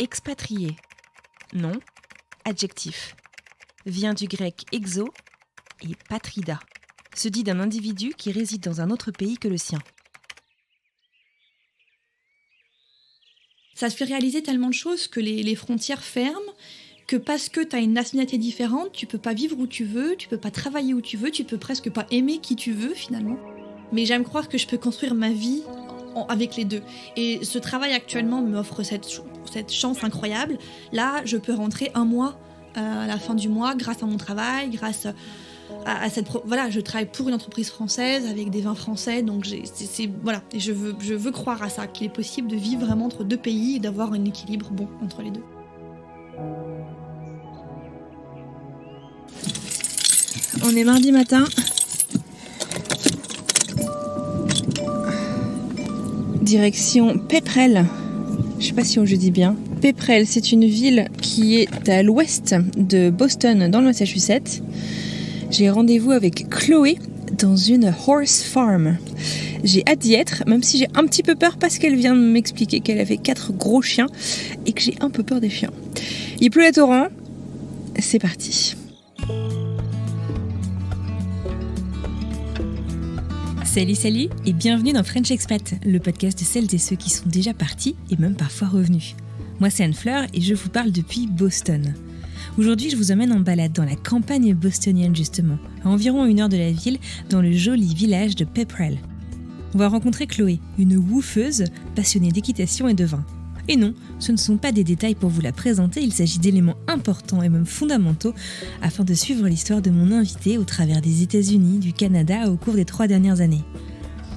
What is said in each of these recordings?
Expatrié. Nom, adjectif. Vient du grec exo et patrida. Se dit d'un individu qui réside dans un autre pays que le sien. Ça te fait réaliser tellement de choses que les frontières ferment, que parce que tu as une nationalité différente, tu peux pas vivre où tu veux, tu peux pas travailler où tu veux, tu peux presque pas aimer qui tu veux finalement. Mais j'aime croire que je peux construire ma vie avec les deux. Et ce travail actuellement m'offre cette chance incroyable. Là, je peux rentrer un mois à la fin du mois grâce à mon travail, grâce à cette... Voilà, je travaille pour une entreprise française avec des vins français, donc voilà. Et je veux croire à ça, qu'il est possible de vivre vraiment entre deux pays et d'avoir un équilibre bon entre les deux. On est mardi matin. Direction Pepperell. Je sais pas si je dis bien. Pepperell, c'est une ville qui est à l'ouest de Boston, dans le Massachusetts. J'ai rendez-vous avec Chloé dans une horse farm. J'ai hâte d'y être, même si j'ai un petit peu peur parce qu'elle vient de m'expliquer qu'elle avait 4 gros chiens et que j'ai un peu peur des chiens. Il pleut à torrent. C'est parti. Salut et bienvenue dans French Expat, le podcast de celles et ceux qui sont déjà partis et même parfois revenus. Moi c'est Anne-Fleur et je vous parle depuis Boston. Aujourd'hui je vous emmène en balade dans la campagne bostonienne justement, à environ 1 heure de la ville, dans le joli village de Pepperell. On va rencontrer Chloé, une woofeuse passionnée d'équitation et de vin. Et non, ce ne sont pas des détails pour vous la présenter, il s'agit d'éléments importants et même fondamentaux afin de suivre l'histoire de mon invité au travers des États-Unis, du Canada au cours des 3 dernières années.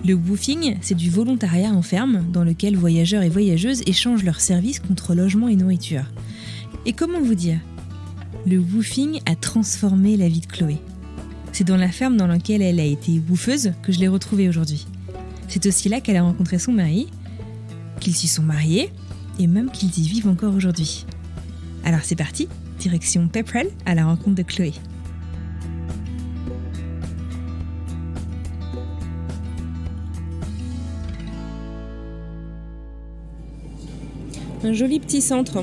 Le woofing, c'est du volontariat en ferme dans lequel voyageurs et voyageuses échangent leurs services contre logement et nourriture. Et comment vous dire ? Le woofing a transformé la vie de Chloé. C'est dans la ferme dans laquelle elle a été woofeuse que je l'ai retrouvée aujourd'hui. C'est aussi là qu'elle a rencontré son mari, qu'ils s'y sont mariés, et même qu'ils y vivent encore aujourd'hui. Alors c'est parti, direction Pepperell à la rencontre de Chloé. Un joli petit centre.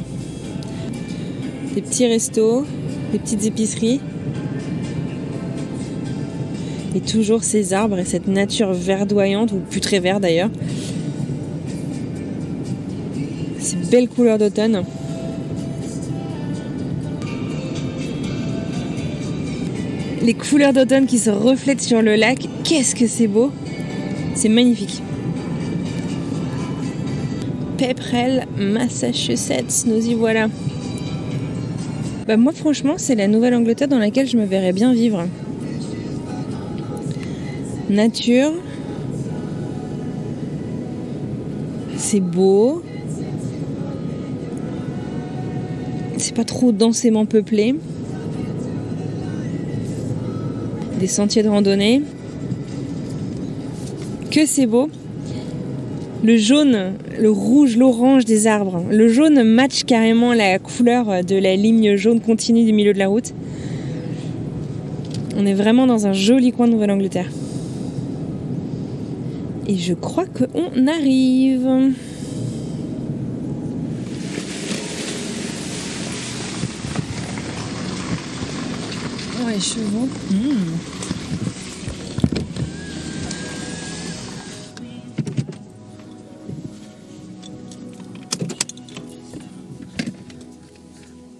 Des petits restos, des petites épiceries. Et toujours ces arbres et cette nature verdoyante, ou plus très vert d'ailleurs. Ces belles couleurs d'automne. Les couleurs d'automne qui se reflètent sur le lac, qu'est-ce que c'est beau! C'est magnifique. Pepperell, Massachusetts, nous y voilà. Moi franchement, c'est la Nouvelle-Angleterre dans laquelle je me verrais bien vivre. Nature. C'est beau. C'est pas trop densément peuplé. Des sentiers de randonnée. Que c'est beau. Le jaune, le rouge, l'orange des arbres. Le jaune match carrément la couleur de la ligne jaune continue du milieu de la route. On est vraiment dans un joli coin de Nouvelle-Angleterre. Et je crois qu'on arrive. Les chevaux.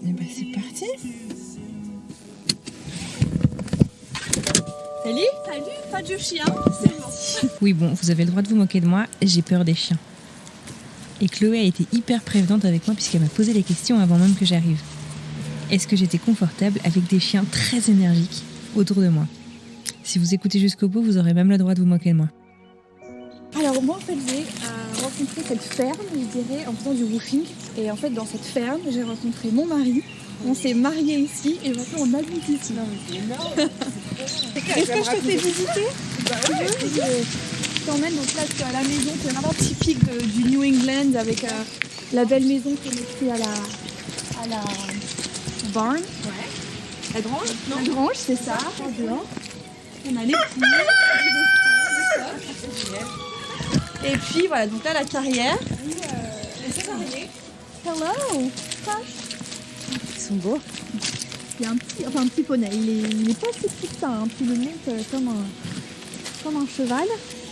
Et c'est parti. Salut, pas de chien, c'est bon. Oui bon, vous avez le droit de vous moquer de moi, j'ai peur des chiens. Et Chloé a été hyper prévenante avec moi puisqu'elle m'a posé les questions avant même que j'arrive. Est-ce que j'étais confortable avec des chiens très énergiques autour de moi ? Si vous écoutez jusqu'au bout, vous aurez même le droit de vous moquer de moi. Alors moi en fait j'ai rencontré cette ferme, je dirais, en faisant du woofing. Et en fait dans cette ferme, j'ai rencontré mon mari. On s'est mariés ici et maintenant on habite ici. Non mais c'est énorme. Est-ce que je te fais visiter ? Bah ouais. Je t'emmène donc là à la maison, c'est vraiment typique du New England avec la belle maison qui est ici à la barn. Ouais. La grange ? Non. La grange, c'est ça. Dehors. On a les poules. Et puis voilà, donc là la carrière. On s'est mariés. Hello. Ils sont beaux. Il y a un petit poney. Il est pas si petit que ça. Hein. Tu le montes comme un cheval.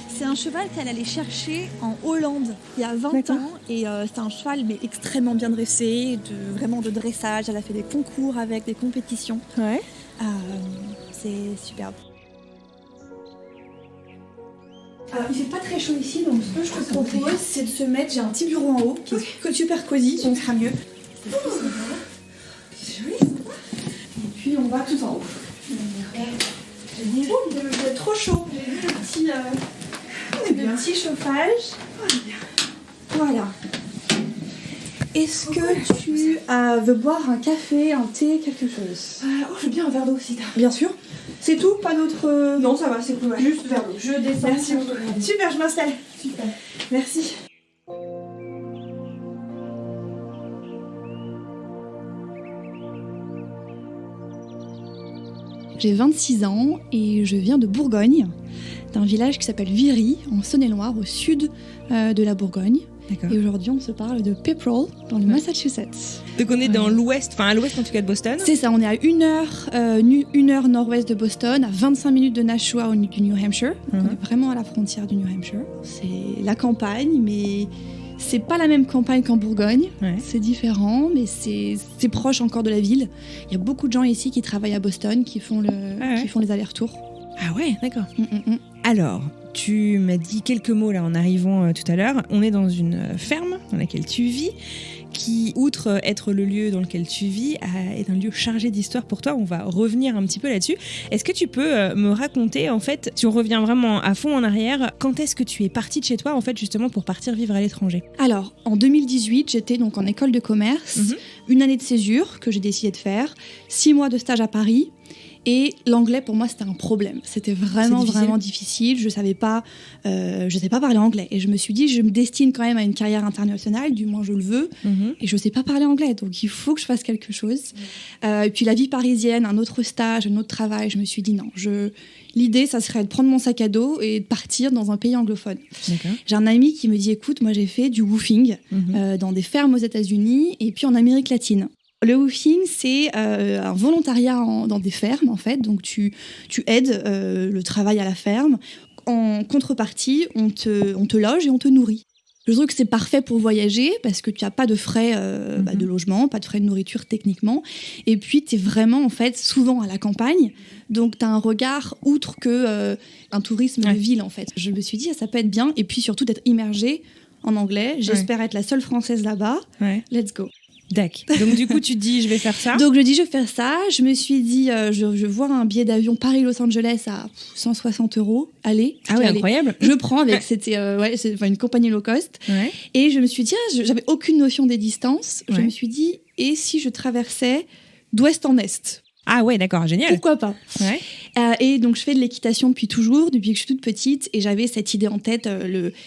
C'est un cheval qu'elle allait chercher en Hollande il y a 20 ans. Et c'est un cheval mais extrêmement bien dressé, vraiment de dressage. Elle a fait des concours avec, des compétitions. Ouais. C'est superbe. Alors, il fait pas très chaud ici, donc ce que je te propose, c'est de se mettre. J'ai un petit bureau en haut qui est super cosy, on sera mieux. C'est joli. Et puis on va tout en haut. Il est trop chaud. J'ai vu le petit chauffage. Voilà. Est-ce que tu veux boire un café, un thé, quelque chose? Je veux bien un verre d'eau aussi. Bien sûr. C'est tout? Pas d'autre... Non, ça va, c'est cool. Ouais. Juste verre d'eau. Je descends. Merci beaucoup. Super, je m'installe. Super. Merci. J'ai 26 ans et je viens de Bourgogne, d'un village qui s'appelle Viry, en Saône-et-Loire, au sud de la Bourgogne. D'accord. Et aujourd'hui, on se parle de Pepperell, dans le Massachusetts. Donc on est dans l'ouest, enfin à l'ouest en tout cas de Boston. C'est ça, on est à 1 heure nord-ouest de Boston, à 25 minutes de Nashua du New Hampshire. Donc on est vraiment à la frontière du New Hampshire. C'est la campagne, mais c'est pas la même campagne qu'en Bourgogne. Ouais. C'est différent, mais c'est proche encore de la ville. Il y a beaucoup de gens ici qui travaillent à Boston, qui font les allers-retours. Ah ouais, d'accord. Alors, tu m'as dit quelques mots là en arrivant tout à l'heure. On est dans une ferme dans laquelle tu vis, qui, outre être le lieu dans lequel tu vis, est un lieu chargé d'histoire pour toi. On va revenir un petit peu là-dessus. Est-ce que tu peux me raconter, en fait, si on revient vraiment à fond en arrière, quand est-ce que tu es partie de chez toi, en fait, justement, pour partir vivre à l'étranger? Alors, en 2018, j'étais donc en école de commerce, une année de césure que j'ai décidé de faire, 6 mois de stage à Paris. Et l'anglais, pour moi, c'était un problème. C'était vraiment difficile. Je savais pas parler anglais. Et je me suis dit, je me destine quand même à une carrière internationale, du moins je le veux. Et je sais pas parler anglais, donc il faut que je fasse quelque chose. Et puis la vie parisienne, un autre stage, un autre travail, je me suis dit non. L'idée, ça serait de prendre mon sac à dos et de partir dans un pays anglophone. D'accord. J'ai un ami qui me dit, écoute, moi j'ai fait du woofing dans des fermes aux États-Unis et puis en Amérique latine. Le woofing, c'est un volontariat dans des fermes, en fait. Donc, tu aides le travail à la ferme. En contrepartie, on te loge et on te nourrit. Je trouve que c'est parfait pour voyager parce que tu n'as pas de frais de logement, pas de frais de nourriture techniquement. Et puis, tu es vraiment, en fait, souvent à la campagne. Donc, tu as un regard outre que un tourisme de ville, en fait. Je me suis dit, ça peut être bien. Et puis, surtout, d'être immergée en anglais. J'espère être la seule Française là-bas. Ouais. Let's go. D'accord. Donc du coup, tu te dis, je vais faire ça. Donc je dis, je vais faire ça. Je me suis dit, je vois un billet d'avion Paris-Los Angeles à 160 €. Allez. Ah ouais, incroyable. Je prends avec, c'était une compagnie low cost. Ouais. Et je me suis dit, j'avais aucune notion des distances. Je me suis dit, et si je traversais d'ouest en est? Ah ouais, d'accord, génial. Pourquoi pas. Ouais. Et donc, je fais de l'équitation depuis toujours, depuis que je suis toute petite. Et j'avais cette idée en tête,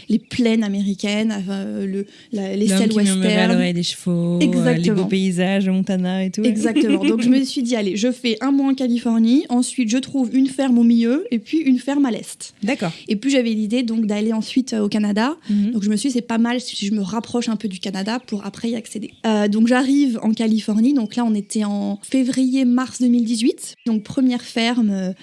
les plaines américaines, les selles western. À l'oreille des chevaux, les beaux paysages, le Montana et tout. Exactement. Donc, je me suis dit, allez, je fais un mois en Californie. Ensuite, je trouve une ferme au milieu et puis une ferme à l'est. D'accord. Et puis, j'avais l'idée donc d'aller ensuite au Canada. Donc, je me suis dit, c'est pas mal si je me rapproche un peu du Canada pour après y accéder. Donc, j'arrive en Californie. Donc là, on était en février-mars 2018. Donc, première ferme,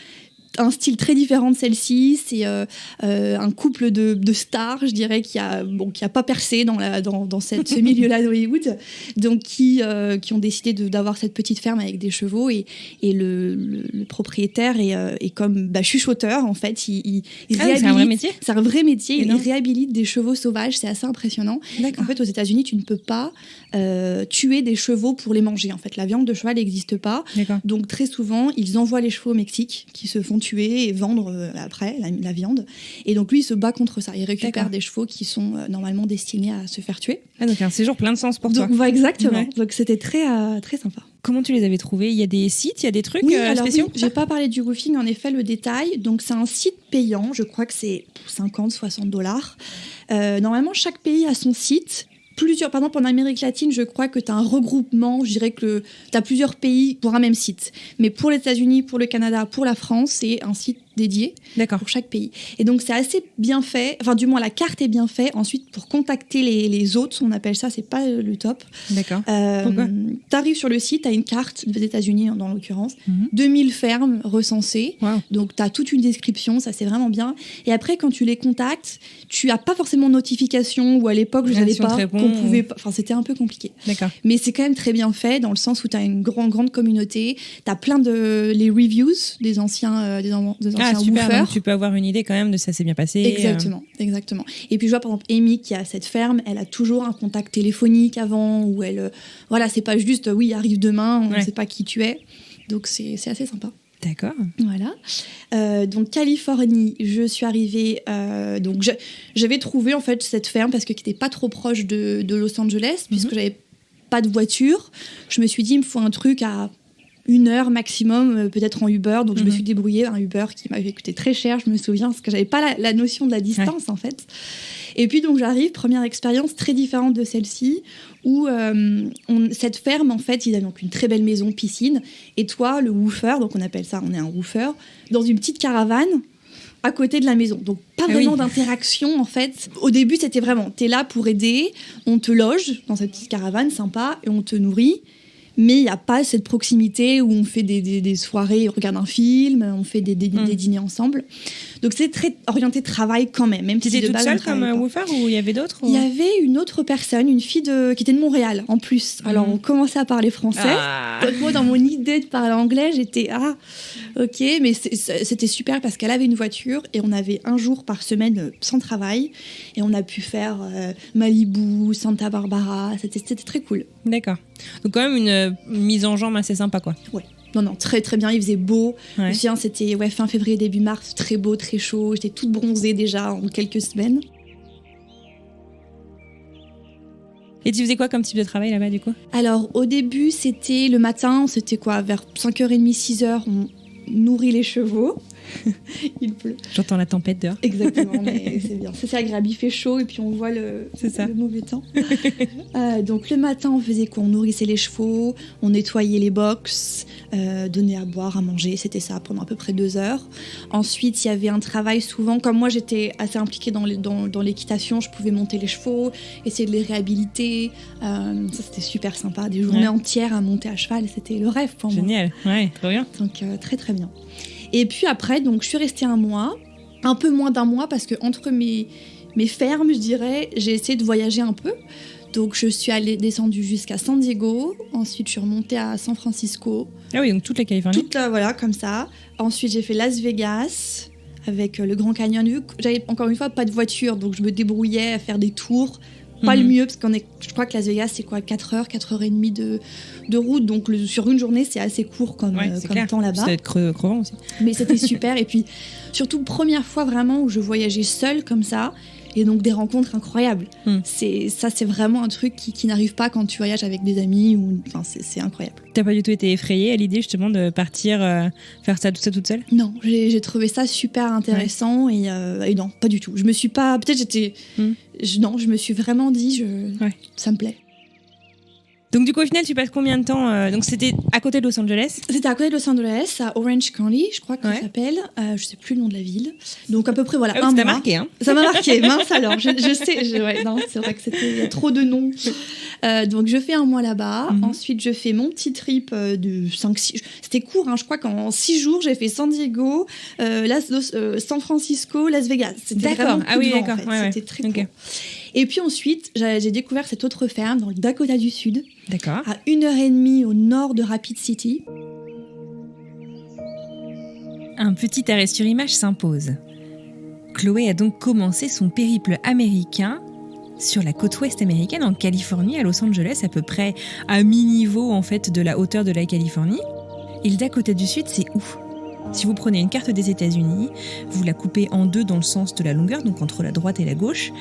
un style très différent de celle-ci. C'est un couple de stars, je dirais, qui a pas percé dans ce milieu-là d'Hollywood. Donc, qui ont décidé d'avoir cette petite ferme avec des chevaux. Et le propriétaire est comme chuchoteur, en fait. Il réhabilite, c'est un vrai métier? C'est un vrai métier. Il réhabilite des chevaux sauvages. C'est assez impressionnant. En fait, aux États-Unis, tu ne peux pas tuer des chevaux pour les manger. En fait, la viande de cheval n'existe pas. Donc, très souvent, ils envoient les chevaux au Mexique qui se font tuer et vendre après la viande. Et donc, lui, il se bat contre ça. Il récupère des chevaux qui sont normalement destinés à se faire tuer. Ah, donc, un séjour plein de sens pour toi. Exactement. Ouais. Donc, c'était très, très sympa. Comment tu les avais trouvés? Il y a des sites, il y a des trucs spéciaux? Oui, j'ai pas parlé du woofing, en effet, le détail. Donc, c'est un site payant. Je crois que c'est 50, 60 $. Normalement, chaque pays a son site. Par exemple, en Amérique latine, je crois que tu as un regroupement, je dirais que tu as plusieurs pays pour un même site. Mais pour les États-Unis, pour le Canada, pour la France, c'est un site dédié D'accord. pour chaque pays. Et donc, c'est assez bien fait. Enfin, du moins, la carte est bien faite. Ensuite, pour contacter les hôtes, on appelle ça, c'est pas le top. D'accord. Pourquoi ? T'arrives sur le site, t'as une carte des États-Unis, dans l'occurrence. Mhm. 2000 fermes recensées. Wow. Donc, t'as toute une description, ça, c'est vraiment bien. Et après, quand tu les contactes, tu as pas forcément de notification, ou à l'époque, je savais Si on te pas répond, qu'on pouvait pas. Enfin, c'était un peu compliqué. D'accord. Mais c'est quand même très bien fait, dans le sens où t'as une grande communauté. T'as plein de les reviews des anciens Ah, super. woofers. Donc, tu peux avoir une idée quand même de ça s'est bien passé. Exactement. Et puis je vois par exemple Amy qui a cette ferme, elle a toujours un contact téléphonique avant, où elle, voilà, c'est pas juste oui arrive demain, on ne sait pas qui tu es, donc c'est assez sympa. D'accord. Voilà. Donc Californie, je suis arrivée, donc j'avais trouvé en fait cette ferme parce que qui n'était pas trop proche de Los Angeles, puisque j'avais pas de voiture. Je me suis dit il me faut un truc à 1 heure maximum, peut-être en Uber. Donc, je me suis débrouillée un Uber qui m'avait coûté très cher, je me souviens, parce que j'avais pas la notion de la distance, en fait. Et puis, donc, j'arrive, première expérience très différente de celle-ci, où cette ferme, en fait, ils avaient donc une très belle maison, piscine, et toi, le woofer, donc on appelle ça, on est un woofer, dans une petite caravane, à côté de la maison. Donc, pas vraiment d'interaction, en fait. Au début, c'était vraiment, t'es là pour aider, on te loge dans cette petite caravane, sympa, et on te nourrit. Mais il n'y a pas cette proximité où on fait des soirées, on regarde un film, on fait des dîners ensemble. Donc c'est très orienté travail quand même. Même tu étais toute seule comme woofer ou il y avait d'autres ? Il y avait une autre personne, une fille qui était de Montréal en plus. Alors on commençait à parler français. Donc moi dans mon idée de parler anglais, j'étais ok, mais c'était super parce qu'elle avait une voiture et on avait un jour par semaine sans travail et on a pu faire Malibu, Santa Barbara. C'était très cool. D'accord. Donc quand même une mise en jambe assez sympa, quoi. Ouais. Non, très très bien, il faisait beau. Je me souviens, c'était fin février, début mars, très beau, très chaud. J'étais toute bronzée déjà en quelques semaines. Et tu faisais quoi comme type de travail là-bas, du coup ? Alors, au début, c'était le matin, c'était vers 5h30, 6h, on nourrit les chevaux. Il pleut. J'entends la tempête dehors. Exactement, mais c'est bien. C'est agréable, il fait chaud et puis on voit le mauvais temps. Donc le matin, on faisait quoi ? On nourrissait les chevaux, on nettoyait les box, donnait à boire, à manger. C'était ça pendant à peu près 2 heures. Ensuite, il y avait un travail souvent. Comme moi, j'étais assez impliquée dans l'équitation, je pouvais monter les chevaux, essayer de les réhabiliter. Ça, c'était super sympa. Des journées entières à monter à cheval, c'était le rêve pour moi. Génial, ouais, trop bien. Donc très très bien. Et puis après, donc, je suis restée 1 mois, un peu moins d'1 mois, parce que entre mes fermes, je dirais, j'ai essayé de voyager un peu. Donc, je suis descendue jusqu'à San Diego. Ensuite, je suis remontée à San Francisco. Ah oui, donc toute la Californie. Voilà, comme ça. Ensuite, j'ai fait Las Vegas avec le Grand Canyon. Vu que j'avais, encore une fois, pas de voiture, donc je me débrouillais à faire des tours. Pas le mieux, parce je crois que Las Vegas, c'est quoi, 4h30 de route. Donc, sur une journée, c'est assez court comme temps là-bas. Ça doit être crevant aussi. Mais c'était super. Et puis, surtout, première fois vraiment où je voyageais seule comme ça. Et donc, des rencontres incroyables. C'est vraiment un truc qui n'arrive pas quand tu voyages avec des amis. C'est incroyable. T'as pas du tout été effrayée à l'idée, justement, de partir faire ça toute seule ? Non, j'ai trouvé ça super intéressant. Et non, pas du tout. Je me suis pas... Peut-être j'étais... Non, je me suis vraiment dit, ça me plaît. Donc du coup, au final, tu passes combien de temps donc c'était à côté de Los Angeles ? C'était à côté de Los Angeles, à Orange County, je crois que ça s'appelle. Je sais plus le nom de la ville. Donc à peu près, voilà, 1 mois. Ça t'a marqué, hein ? Ça m'a marqué, mince alors. Je sais, non, c'est vrai que il y a trop de noms. Donc je fais 1 mois là-bas. Ensuite, je fais mon petit trip de 5-6... C'était court, hein, je crois qu'en 6 jours, j'ai fait San Diego, San Francisco, Las Vegas. C'était vraiment d'accord. En fait. C'était très court. Et puis ensuite, j'ai découvert cette autre ferme dans le Dakota du Sud. D'accord. À 1h30 au nord de Rapid City. Un petit arrêt sur image s'impose. Chloé a donc commencé son périple américain sur la côte ouest américaine, en Californie, à Los Angeles, à peu près à mi-niveau en fait de la hauteur de la Californie. Et le Dakota du Sud, c'est où ? Si vous prenez une carte des États-Unis, vous la coupez en 2 dans le sens de la longueur, donc entre la droite et la gauche,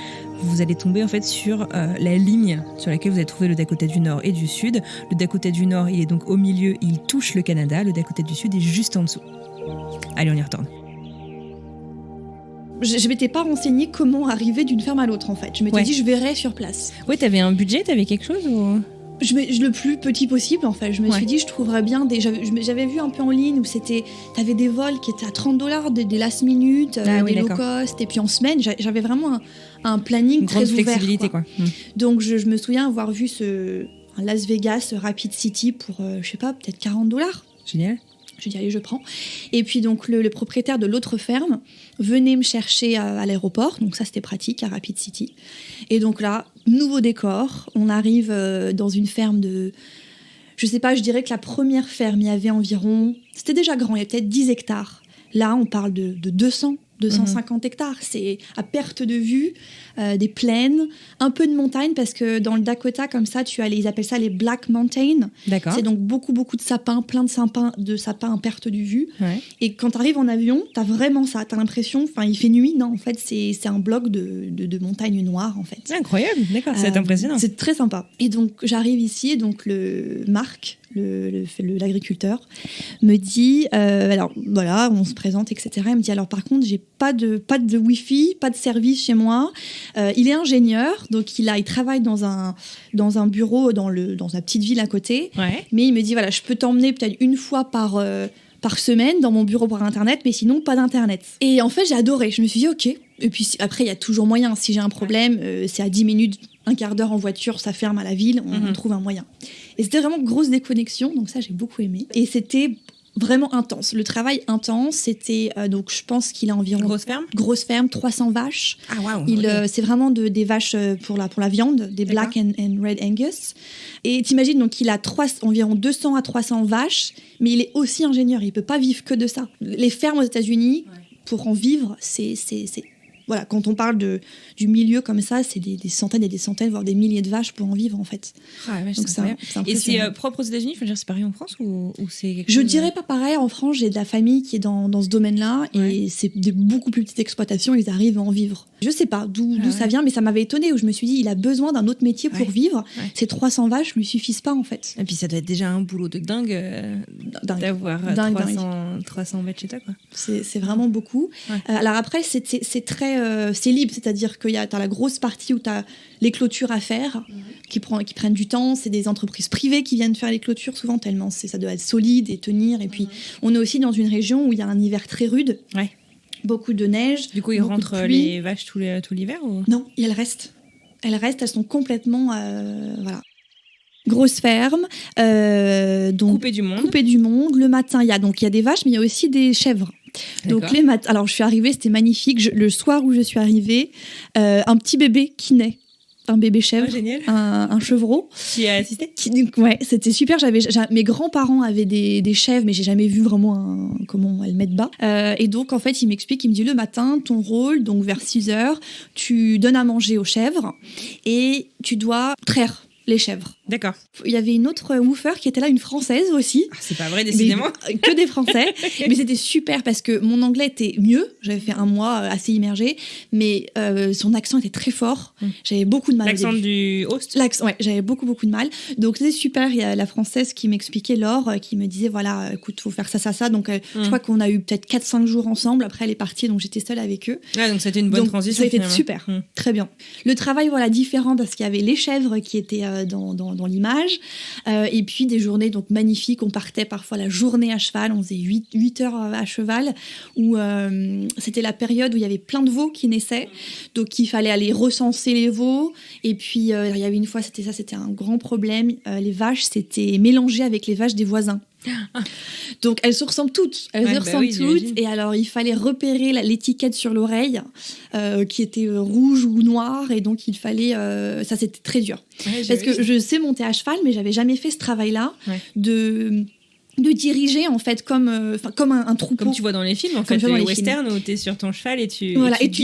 vous allez tomber en fait sur la ligne sur laquelle vous allez trouver le Dakota du Nord et du Sud. Le Dakota du Nord, il est donc au milieu, il touche le Canada. Le Dakota du Sud est juste en dessous. Allez, on y retourne. Je m'étais pas renseignée comment arriver d'une ferme à l'autre en fait. Je m'étais dit je verrai sur place. Ouais, t'avais un budget, t'avais quelque chose ou... Le plus petit possible en fait. Je me suis dit je trouverais bien j'avais vu un peu en ligne où t'avais des vols qui étaient à $30, des last minute, des low cost, et puis en semaine j'avais vraiment un planning très ouvert. Une grande flexibilité quoi. Donc je me souviens avoir vu un Las Vegas Rapid City pour je sais pas, peut-être $40. Génial. Je dis allez, je prends. Et puis donc le propriétaire de l'autre ferme venait me chercher à l'aéroport, donc ça c'était pratique à Rapid City. Et donc là, nouveau décor, on arrive dans une ferme je sais pas, je dirais que la première ferme, il y avait environ, c'était déjà grand, il y avait peut-être 10 hectares. Là, on parle de 250 hectares, c'est à perte de vue, des plaines, un peu de montagne, parce que dans le Dakota, comme ça, ils appellent ça les Black Mountain. D'accord. C'est donc beaucoup de sapins, plein de sapins à perte de vue. Ouais. Et quand tu arrives en avion, tu as vraiment ça, tu as l'impression, il fait nuit, non, en fait, c'est un bloc de montagnes noires, en fait. C'est incroyable, d'accord, c'est impressionnant. C'est très sympa. Et donc, j'arrive ici, et donc Marc, l'agriculteur, me dit, alors voilà, on se présente, etc. Il me dit, alors par contre, j'ai pas de Wi-Fi, pas de service chez moi. Il est ingénieur, donc il travaille dans un bureau dans la petite ville à côté. Ouais. Mais il me dit, voilà, je peux t'emmener peut-être une fois par semaine dans mon bureau par Internet, mais sinon, pas d'Internet. Et en fait, j'ai adoré. Je me suis dit, OK. Et puis après, il y a toujours moyen. Si j'ai un problème, c'est à 10 minutes, un quart d'heure en voiture, ça ferme à la ville, on trouve un moyen. Et c'était vraiment grosse déconnexion, donc ça, j'ai beaucoup aimé. Et c'était vraiment intense. Le travail intense, c'était... donc, je pense qu'il a environ... Grosse ferme, 300 vaches. Ah, waouh! C'est vraiment des vaches pour la viande, des Black and Red Angus. Et t'imagines, donc, il a environ 200 à 300 vaches, mais il est aussi ingénieur. Il ne peut pas vivre que de ça. Les fermes aux États-Unis, pour en vivre, c'est voilà, quand on parle du milieu comme ça, c'est des centaines et des centaines, voire des milliers de vaches pour en vivre, en fait. Ah ouais, donc et c'est propre aux États-Unis, c'est pareil en France ou c'est quelque chose... Je dirais pas pareil. En France, j'ai de la famille qui est dans ce domaine-là, et c'est de beaucoup plus petites exploitations, ils arrivent à en vivre. Je sais pas d'où ça vient, mais ça m'avait étonnée, où je me suis dit, il a besoin d'un autre métier pour vivre. Ouais. Ces 300 vaches lui suffisent pas, en fait. Et puis ça doit être déjà un boulot de dingue d'avoir 300 vaches chez toi, quoi. C'est vraiment beaucoup. Ouais. Alors après, c'est très... c'est libre, c'est-à-dire que t'as la grosse partie où t'as les clôtures à faire, qui prennent du temps. C'est des entreprises privées qui viennent faire les clôtures, souvent, tellement ça doit être solide et tenir. Et puis, on est aussi dans une région où il y a un hiver très rude. Ouais. Beaucoup de neige. Du coup, ils rentrent les vaches tout l'hiver ou... Non, elles restent. Elles sont complètement... voilà. Grosse ferme. Donc, coupée du monde. Coupée du monde. Le matin, il y a des vaches, mais il y a aussi des chèvres. Donc les matins, alors je suis arrivée, c'était magnifique. Le soir où je suis arrivée, un petit bébé qui naît, un bébé chèvre, un chevreau. Qui a assisté. Ouais, c'était super. Mes grands-parents avaient des chèvres, mais j'ai jamais vu vraiment comment elles mettent bas. Et donc en fait, il me dit le matin, ton rôle, donc vers 6h, tu donnes à manger aux chèvres et tu dois traire les chèvres. D'accord. Il y avait une autre woofer qui était là, une Française aussi. Ah, c'est pas vrai, décidément. Que des Français. Mais c'était super parce que mon anglais était mieux. J'avais fait un mois assez immergé. Mais son accent était très fort. J'avais beaucoup de mal. L'accent du host? Ouais, j'avais beaucoup de mal. Donc c'était super. Il y a la Française qui m'expliquait, Laure, qui me disait, voilà, écoute, faut faire ça. Donc je crois qu'on a eu peut-être 4-5 jours ensemble. Après, elle est partie, donc j'étais seule avec eux. Ouais, donc c'était une bonne transition. Ça a été super. Très bien. Le travail, voilà, différent parce qu'il y avait les chèvres qui étaient dans l'image. Et puis des journées donc magnifiques. On partait parfois la journée à cheval. On faisait 8 heures à cheval où c'était la période où il y avait plein de veaux qui naissaient. Donc il fallait aller recenser les veaux. Et puis il y avait une fois, c'était un grand problème. Les vaches s'étaient mélangées avec les vaches des voisins. Donc elles se ressemblent toutes. Et alors il fallait repérer l'étiquette sur l'oreille qui était rouge ou noire, et donc il fallait ça c'était très dur parce que je sais monter à cheval, mais j'avais jamais fait ce travail là de diriger en fait comme un troupeau, comme tu vois dans les films en fait, les westerns où t'es sur ton cheval et tu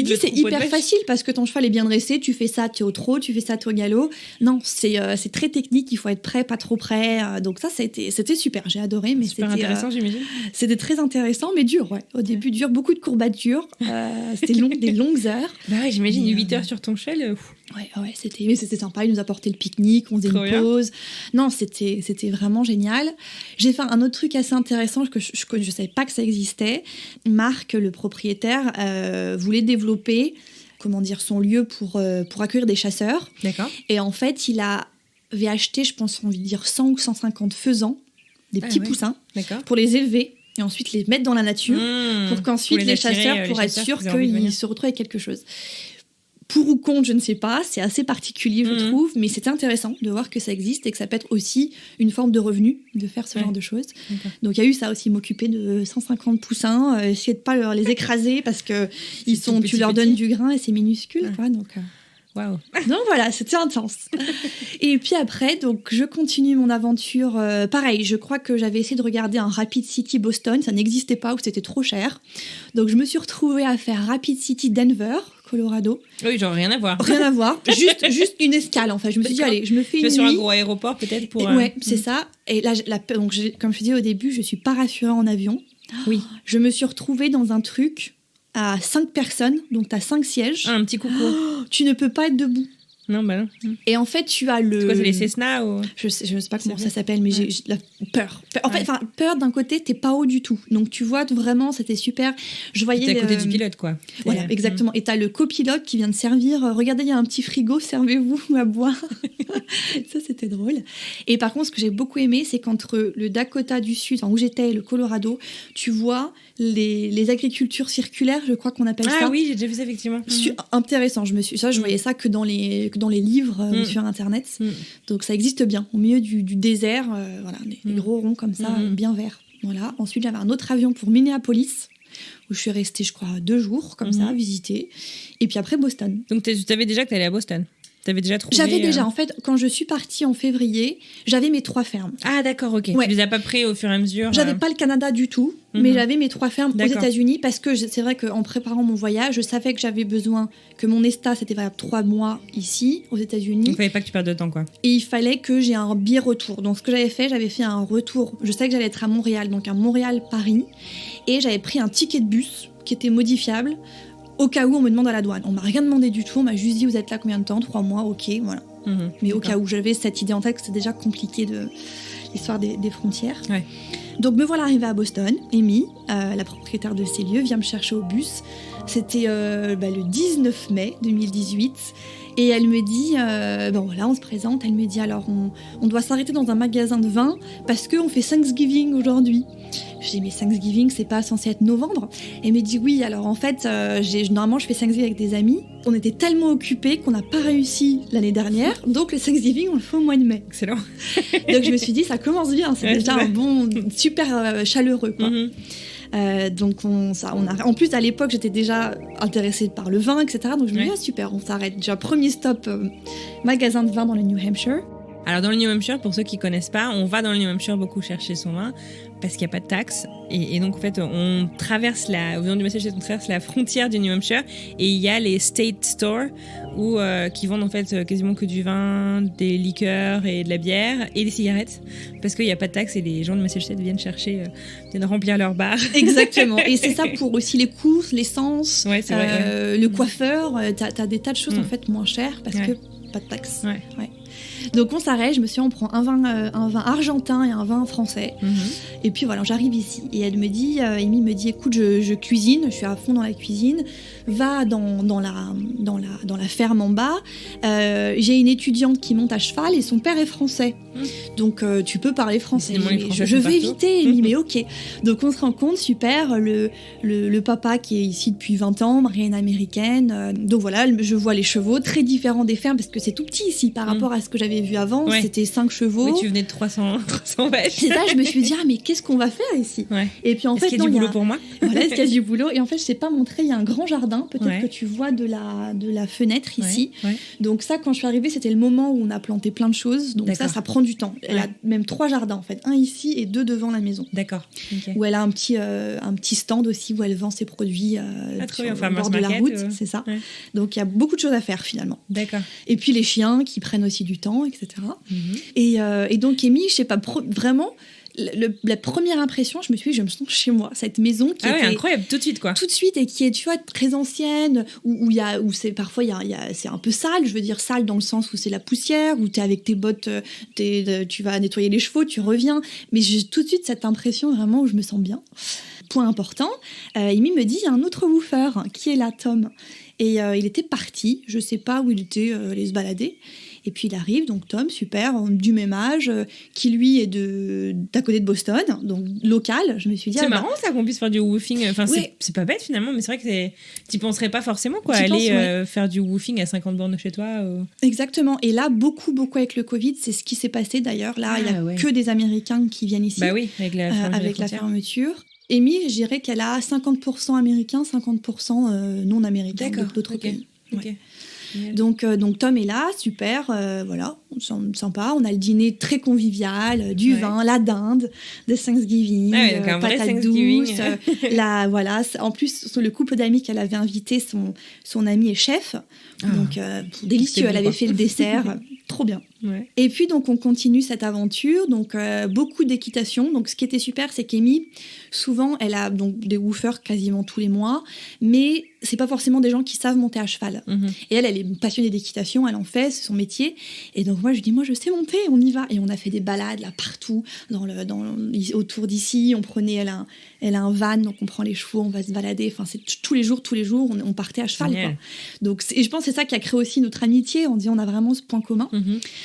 dis c'est hyper facile parce que ton cheval est bien dressé, tu fais ça, t'es au trot, tu fais ça, t'es au galop. Non, c'est très technique, il faut être prêt, pas trop prêt, donc ça c'était super, j'ai adoré. Mais super intéressant, j'imagine. C'était très intéressant mais dur, au début dur, beaucoup de courbatures, c'était des longues heures. Bah ouais, j'imagine 8 heures sur ton cheval. Ouais, c'était sympa, il nous apportait le pique-nique, on faisait une pause. Non, c'était vraiment génial. J'ai fait un autre truc assez intéressant que je savais pas que ça existait. Marc, le propriétaire, voulait développer son lieu pour accueillir des chasseurs. D'accord. Et en fait, il a avait acheté, je pense, on va dire 100 ou 150 faisans, des petits poussins, D'accord. pour les élever et ensuite les mettre dans la nature pour qu'ensuite les chasseurs, pour être sûrs qu'ils se retrouvent avec quelque chose. Pour ou contre, je ne sais pas, c'est assez particulier, je trouve, mais c'était intéressant de voir que ça existe et que ça peut être aussi une forme de revenu de faire ce genre de choses. D'accord. Donc il y a eu ça aussi, m'occuper de 150 poussins, essayer de pas les écraser parce que tu leur donnes du grain et c'est minuscule, quoi, donc... Waouh. Donc voilà, c'était intense. Et puis après, donc je continue mon aventure. Pareil, je crois que j'avais essayé de regarder un Rapid City Boston, ça n'existait pas ou c'était trop cher. Donc je me suis retrouvée à faire Rapid City Denver, Colorado. Oui, genre rien à voir. Rien à voir, juste une escale. Enfin, je me suis dit, allez, je me fais une nuit. Sur un gros aéroport peut-être pour. Ouais, c'est ça. Et là, donc comme je disais au début, je suis pas rassurée en avion. Oui. Je me suis retrouvée dans un truc à 5 personnes, donc t'as 5 sièges. Un petit coucou. Tu ne peux pas être debout. Non, bah non. Et en fait, tu as le... C'est quoi, c'est les Cessna ou... Je sais pas comment ça s'appelle, mais j'ai la peur. En fait, peur d'un côté, t'es pas haut du tout. Donc tu vois, vraiment, c'était super. Je voyais... T'es à côté du pilote, quoi. Voilà, exactement. Et t'as le copilote qui vient de servir. Regardez, il y a un petit frigo, servez-vous à boire. Ça, c'était drôle. Et par contre, ce que j'ai beaucoup aimé, c'est qu'entre le Dakota du Sud, où j'étais, et le Colorado, tu vois les agricultures circulaires, je crois qu'on appelle ça. Ah oui, j'ai déjà vu ça, effectivement. Intéressant. Je voyais ça que dans les livres sur Internet. Donc ça existe bien. Au milieu du désert, voilà, des gros ronds comme ça, bien verts. Voilà. Ensuite, j'avais un autre avion pour Minneapolis, où je suis restée, je crois, 2 jours, comme ça, visiter. Et puis après, Boston. Donc tu savais déjà que t'allais à Boston? T'avais déjà trouvé... J'avais déjà, en fait, quand je suis partie en février, j'avais mes 3 fermes. Ah d'accord, ok. Ouais. Tu les as pas pris au fur et à mesure? J'avais pas le Canada du tout, mais j'avais mes 3 fermes aux États-Unis parce que c'est vrai qu'en préparant mon voyage, je savais que j'avais besoin que mon ESTA, c'était valable 3 mois ici, aux États-Unis. Donc il fallait pas que tu perdes de temps, quoi. Et il fallait que j'ai un billet retour. Donc ce que j'avais fait un retour. Je savais que j'allais être à Montréal, donc un Montréal-Paris. Et j'avais pris un ticket de bus qui était modifiable au cas où on me demande à la douane. On m'a rien demandé du tout, on m'a juste dit vous êtes là combien de temps? 3 mois, ok, voilà. Mais au cas où, j'avais cette idée en tête que c'était déjà compliqué de l'histoire des frontières. Ouais. Donc me voilà arrivée à Boston. Amy, la propriétaire de ces lieux, vient me chercher au bus. C'était le 19 mai 2018. Et elle me dit, bon voilà, on se présente. Elle me dit alors on doit s'arrêter dans un magasin de vin parce qu'on fait Thanksgiving aujourd'hui. Je dis mais Thanksgiving c'est pas censé être novembre? Elle me dit oui, alors en fait normalement je fais Thanksgiving avec des amis. On était tellement occupés qu'on n'a pas réussi l'année dernière, donc le Thanksgiving on le fait au mois de mai. Excellent. Donc je me suis dit ça commence bien, c'est déjà un bon, super chaleureux quoi. Donc en plus à l'époque j'étais déjà intéressée par le vin, etc. Donc je me dis super, on s'arrête. Déjà premier stop, magasin de vin dans le New Hampshire. Alors dans le New Hampshire, pour ceux qui connaissent pas, on va dans le New Hampshire beaucoup chercher son vin parce qu'il n'y a pas de taxes. Et donc en fait, on traverse au nom du Massachusetts, on traverse la frontière du New Hampshire et il y a les state stores qui vendent en fait quasiment que du vin, des liqueurs et de la bière et des cigarettes parce qu'il n'y a pas de taxes et les gens de Massachusetts viennent remplir leur bar. Exactement. Et c'est ça pour aussi les courses, l'essence, le coiffeur. T'as des tas de choses en fait moins chères parce que pas de taxes. Ouais. Donc on s'arrête, on prend un vin argentin et un vin français. Et puis voilà, j'arrive ici. Et elle me dit, Amy me dit, écoute, je cuisine, je suis à fond dans la cuisine. Va dans la ferme en bas. J'ai une étudiante qui monte à cheval et son père est français. Donc tu peux parler français. Je vais éviter, Amy, mais ok. Donc on se rend compte, super, le papa qui est ici depuis 20 ans, marié une américaine. Donc voilà, je vois les chevaux très différents des fermes parce que c'est tout petit ici par rapport à ce que j'avais vu avant. C'était 5 chevaux. Oui, tu venais de 300 vaches. Et là, je me suis dit, mais qu'est-ce qu'on va faire ici? Et puis en fait, qu'il y a du boulot pour moi? Voilà, est-ce qu'il y a du boulot? Et en fait, je sais pas montrer, il y a un grand jardin, peut-être que tu vois de la fenêtre ici. Donc ça, quand je suis arrivée, c'était le moment où on a planté plein de choses. Donc ça prend du temps. Elle a même 3 jardins en fait, un ici et 2 devant la maison. D'accord. Okay. Où elle a un petit stand aussi où elle vend ses produits sur le bord de la route, c'est ça. Donc il y a beaucoup de choses à faire finalement. D'accord. Et puis les chiens qui prennent aussi du temps, etc. Et donc Amy, je sais pas, vraiment... la première impression, je me sens chez moi, cette maison qui était incroyable, tout de suite quoi. Tout de suite, et qui est, tu vois, très ancienne, où c'est parfois c'est un peu sale, je veux dire sale dans le sens où c'est la poussière, où t'es avec tes bottes, tu vas nettoyer les chevaux, tu reviens, mais j'ai tout de suite cette impression vraiment où je me sens bien. Point important, Amy me dit, il y a un autre woofer qui est là, Tom, et il était parti, je sais pas où il était, allé se balader. Et puis il arrive, donc Tom, super, du même âge, qui lui est d'à côté de Boston, donc local. Je me suis dit, c'est marrant ça qu'on puisse faire du woofing. Enfin, ouais. c'est pas bête finalement, mais c'est vrai que t'y penserais pas forcément, quoi. J'y Aller pense, faire du woofing à 50 bornes de chez toi. Exactement. Et là, beaucoup avec le Covid, c'est ce qui s'est passé d'ailleurs. Là, il n'y a que des Américains qui viennent ici. Bah oui, avec la fermeture. Amy, je dirais qu'elle a 50% américains, 50% non américains d'autres pays. Okay. Ouais. Donc Tom est là, super, voilà, sympa. On a le dîner très convivial, du vin, la dinde de Thanksgiving, patates douces. Voilà. En plus, le couple d'amis qu'elle avait invité, son ami est chef, donc délicieux. Elle avait fait le dessert, trop bien. Ouais. Et puis donc on continue cette aventure, donc beaucoup d'équitation. Donc ce qui était super, c'est qu'Amy, souvent, elle a donc des woofers quasiment tous les mois, mais c'est pas forcément des gens qui savent monter à cheval. Et elle est passionnée d'équitation, elle en fait, c'est son métier. Et donc moi je lui dis, moi je sais monter, on y va. Et on a fait des balades là partout, autour d'ici. On prenait, elle a un van, donc on prend les chevaux, on va se balader. Enfin c'est tous les jours, on partait à cheval. Quoi. Donc et je pense que c'est ça qui a créé aussi notre amitié. On dit on a vraiment ce point commun.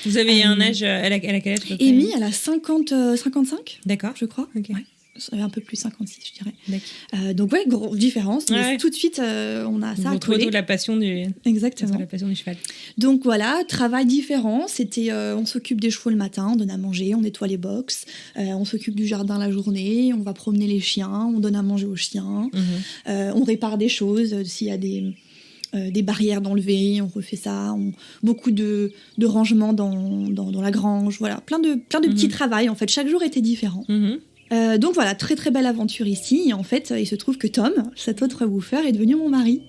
Vous avez un âge, elle a quel âge? Amy, elle a 55. D'accord. Je crois. Okay. Ouais. Un peu plus 56, je dirais. Donc ouais, grosse différence. Mais tout de suite, on a ça à coller. La passion du. Exactement. La passion du cheval. Donc voilà, travail différent. C'était, on s'occupe des chevaux le matin, on donne à manger, on nettoie les box, on s'occupe du jardin la journée, on va promener les chiens, on donne à manger aux chiens, on répare des choses s'il y a des barrières d'enlever, on refait ça, beaucoup de rangements dans la grange, voilà, plein de petits travails. En fait, chaque jour était différent. Donc voilà, très très belle aventure ici. Et en fait, il se trouve que Tom, cet autre woofer, est devenu mon mari.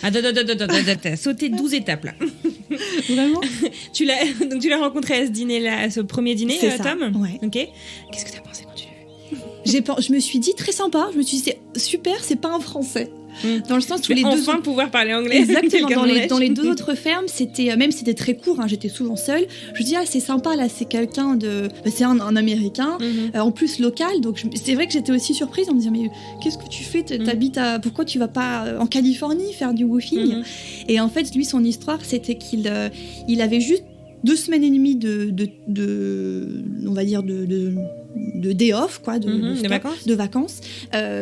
T'as sauté 12 étapes là. Vraiment? Donc tu l'as rencontré à ce dîner-là, à ce premier dîner, Tom? Ouais. Ok. Qu'est-ce que t'as pensé quand tu l'as vu? Je me suis dit très sympa. Je me suis dit c'est super, c'est pas un Français. Dans le sens où les enfin pouvoir parler anglais. Exactement. Dans les deux autres fermes, c'était même si c'était très court, j'étais souvent seule. Je me dis c'est sympa là, c'est quelqu'un c'est un Américain, en plus local. Donc c'est vrai que j'étais aussi surprise en me disant mais qu'est-ce que tu fais, t'habites pourquoi tu vas pas en Californie faire du woofing? Et en fait lui son histoire c'était qu'il avait juste 2 semaines et demie de on va dire de day off, quoi, de vacances,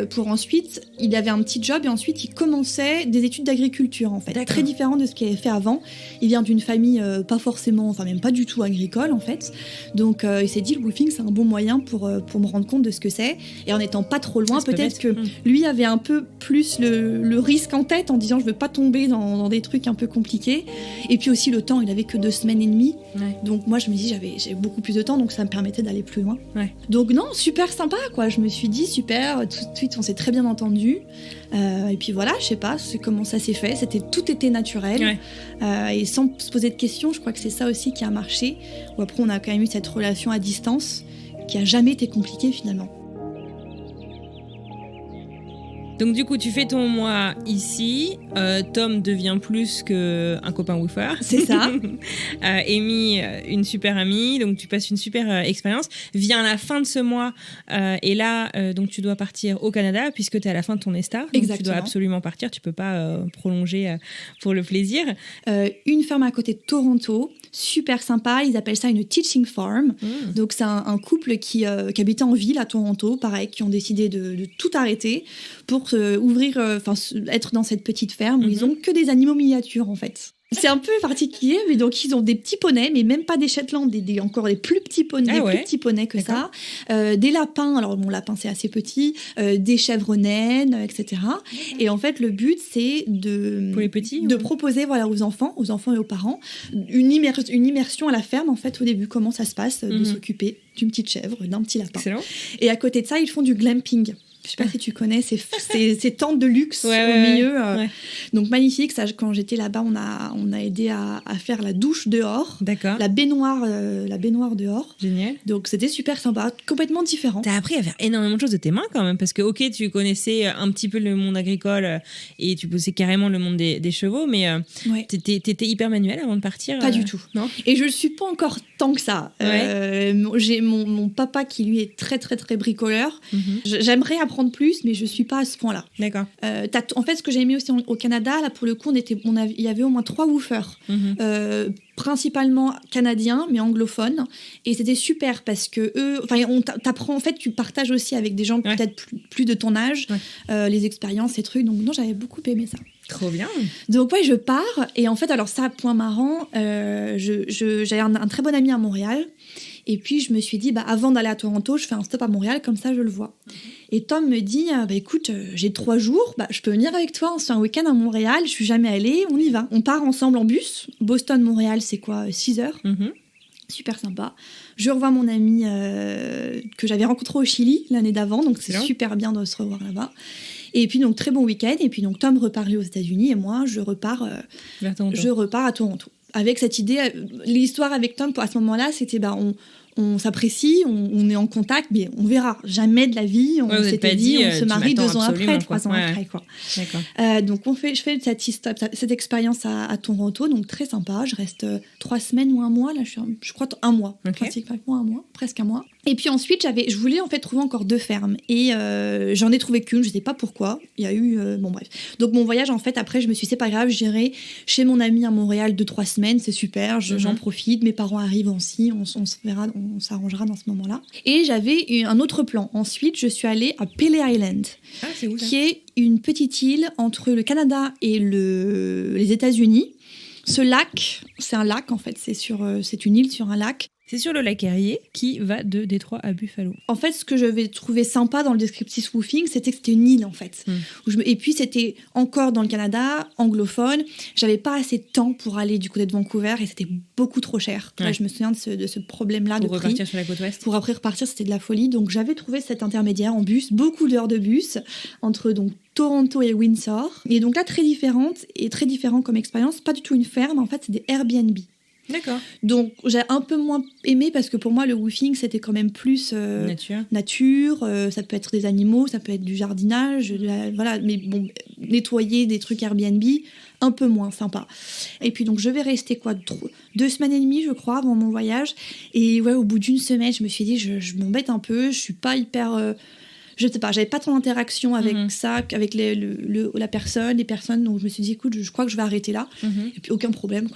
pour ensuite, il avait un petit job et ensuite il commençait des études d'agriculture en fait, très différent de ce qu'il avait fait avant. Il vient d'une famille pas forcément, enfin même pas du tout agricole en fait, donc il s'est dit le woofing c'est un bon moyen pour me rendre compte de ce que c'est, et en étant pas trop loin, peut-être que lui avait un peu plus le risque en tête en disant je veux pas tomber dans des trucs un peu compliqués, et puis aussi le temps, il avait que 2 semaines et demie, donc moi je me dis j'avais beaucoup plus de temps, donc ça me permettait d'aller plus loin. Donc non, super sympa quoi, je me suis dit super, tout de suite on s'est très bien entendu, et puis voilà, je sais pas comment ça s'est fait, tout était naturel, et sans se poser de questions. Je crois que c'est ça aussi qui a marché, ou après on a quand même eu cette relation à distance qui a jamais été compliquée finalement. Donc du coup, tu fais ton mois ici. Tom devient plus qu'un copain woofer. C'est ça. Amy, une super amie. Donc tu passes une super expérience. Vient la fin de ce mois. Et là, donc tu dois partir au Canada puisque tu es à la fin de ton ESTA. Donc exactement. Tu dois absolument partir. Tu peux pas prolonger pour le plaisir. Une ferme à côté de Toronto. Super sympa. Ils appellent ça une teaching farm. Donc c'est un couple qui habitait en ville à Toronto, pareil, qui ont décidé de tout arrêter pour être dans cette petite ferme où ils ont que des animaux miniatures en fait. C'est un peu particulier, mais donc ils ont des petits poneys, mais même pas des Shetland, encore des plus petits poneys, plus petits poneys que ça. Des lapins, alors mon lapin c'est assez petit, des chèvres naines, etc. Et en fait le but c'est pour les petits, de proposer aux enfants et aux parents une immersion à la ferme en fait au début, comment ça se passe de s'occuper d'une petite chèvre, d'un petit lapin. Excellent. Et à côté de ça ils font du glamping. Je sais pas si tu connais ces tentes de luxe au milieu. Donc magnifique. Ça, quand j'étais là-bas, on a aidé à faire la douche dehors, la baignoire dehors. Génial. Donc c'était super sympa, complètement différent. T'as appris à faire énormément de choses de tes mains quand même, parce que ok, tu connaissais un petit peu le monde agricole et tu bossais carrément le monde des chevaux, mais t'étais hyper manuel avant de partir. Pas du tout. Non. Et je le suis pas encore tant que ça. J'ai mon papa qui lui est très très très bricoleur. J'aimerais apprendre plus, mais je suis pas à ce point-là. D'accord. En fait, ce que j'ai aimé aussi au Canada, là pour le coup, il y avait au moins 3 woofers. principalement canadiens, mais anglophones. Et c'était super parce que eux, on t'apprend, en fait, tu partages aussi avec des gens peut-être plus de ton âge, les expériences, ces trucs. Donc, non, j'avais beaucoup aimé ça. Trop bien. Donc, je pars. Et en fait, alors ça, point marrant, j'avais un très bon ami à Montréal. Et puis, je me suis dit, avant d'aller à Toronto, je fais un stop à Montréal, comme ça, je le vois. Et Tom me dit, écoute, j'ai 3 jours, je peux venir avec toi, on se fait un week-end à Montréal, je suis jamais allée, on y va. On part ensemble en bus. Boston-Montréal, c'est quoi, 6 heures. Super sympa. Je revois mon ami que j'avais rencontré au Chili l'année d'avant, donc c'est super bien de se revoir là-bas. Et puis, donc, très bon week-end. Et puis, donc, Tom repart aux États-Unis et moi, je repars à Toronto. Avec cette idée, l'histoire avec Tom, à ce moment-là, c'était on s'apprécie, on est en contact, mais on verra. Jamais de la vie, on s'était dit, on se marie 2 ans après, 3 ans après. Quoi. D'accord. Donc, je fais cette expérience à Toronto, donc très sympa. Je reste 3 semaines ou 1 mois, là, je crois 1 mois, pratiquement 1 mois, presque 1 mois. Et puis ensuite, je voulais en fait trouver encore 2 fermes. Et j'en ai trouvé qu'une, je ne sais pas pourquoi. Il y a eu... bref. Donc mon voyage, en fait, après, je me suis dit, c'est pas grave, j'irai chez mon ami à Montréal 2-3 semaines, c'est super, j'en profite, mes parents arrivent aussi, on se verra, on s'arrangera dans ce moment-là. Et j'avais un autre plan. Ensuite, je suis allée à Pelee Island, qui est une petite île entre le Canada et les États-Unis. Ce lac, c'est un lac en fait, c'est une île sur un lac. C'est sur le lac Erie qui va de Détroit à Buffalo. En fait, ce que j'avais trouvé sympa dans le descriptif woofing, c'était que c'était une île en fait. Et puis c'était encore dans le Canada, anglophone. J'avais pas assez de temps pour aller du côté de Vancouver et c'était beaucoup trop cher. Là, je me souviens de ce problème-là de prix. Pour repartir sur la côte ouest. Pour après repartir, c'était de la folie. Donc j'avais trouvé cet intermédiaire en bus, beaucoup d'heures de bus entre donc Toronto et Windsor. Et donc là, très différent comme expérience. Pas du tout une ferme, en fait, c'est des Airbnb. D'accord. Donc j'ai un peu moins aimé parce que pour moi le woofing c'était quand même plus nature, ça peut être des animaux, ça peut être du jardinage, voilà, mais bon, nettoyer des trucs Airbnb, un peu moins sympa. Et puis donc je vais rester 2 semaines et demie je crois avant mon voyage et au bout d'1 semaine je me suis dit je m'embête un peu, je suis pas hyper je sais pas, j'avais pas tant d'interaction avec ça, avec la personne, les personnes, donc je me suis dit, écoute, je crois que je vais arrêter là. Et puis aucun problème,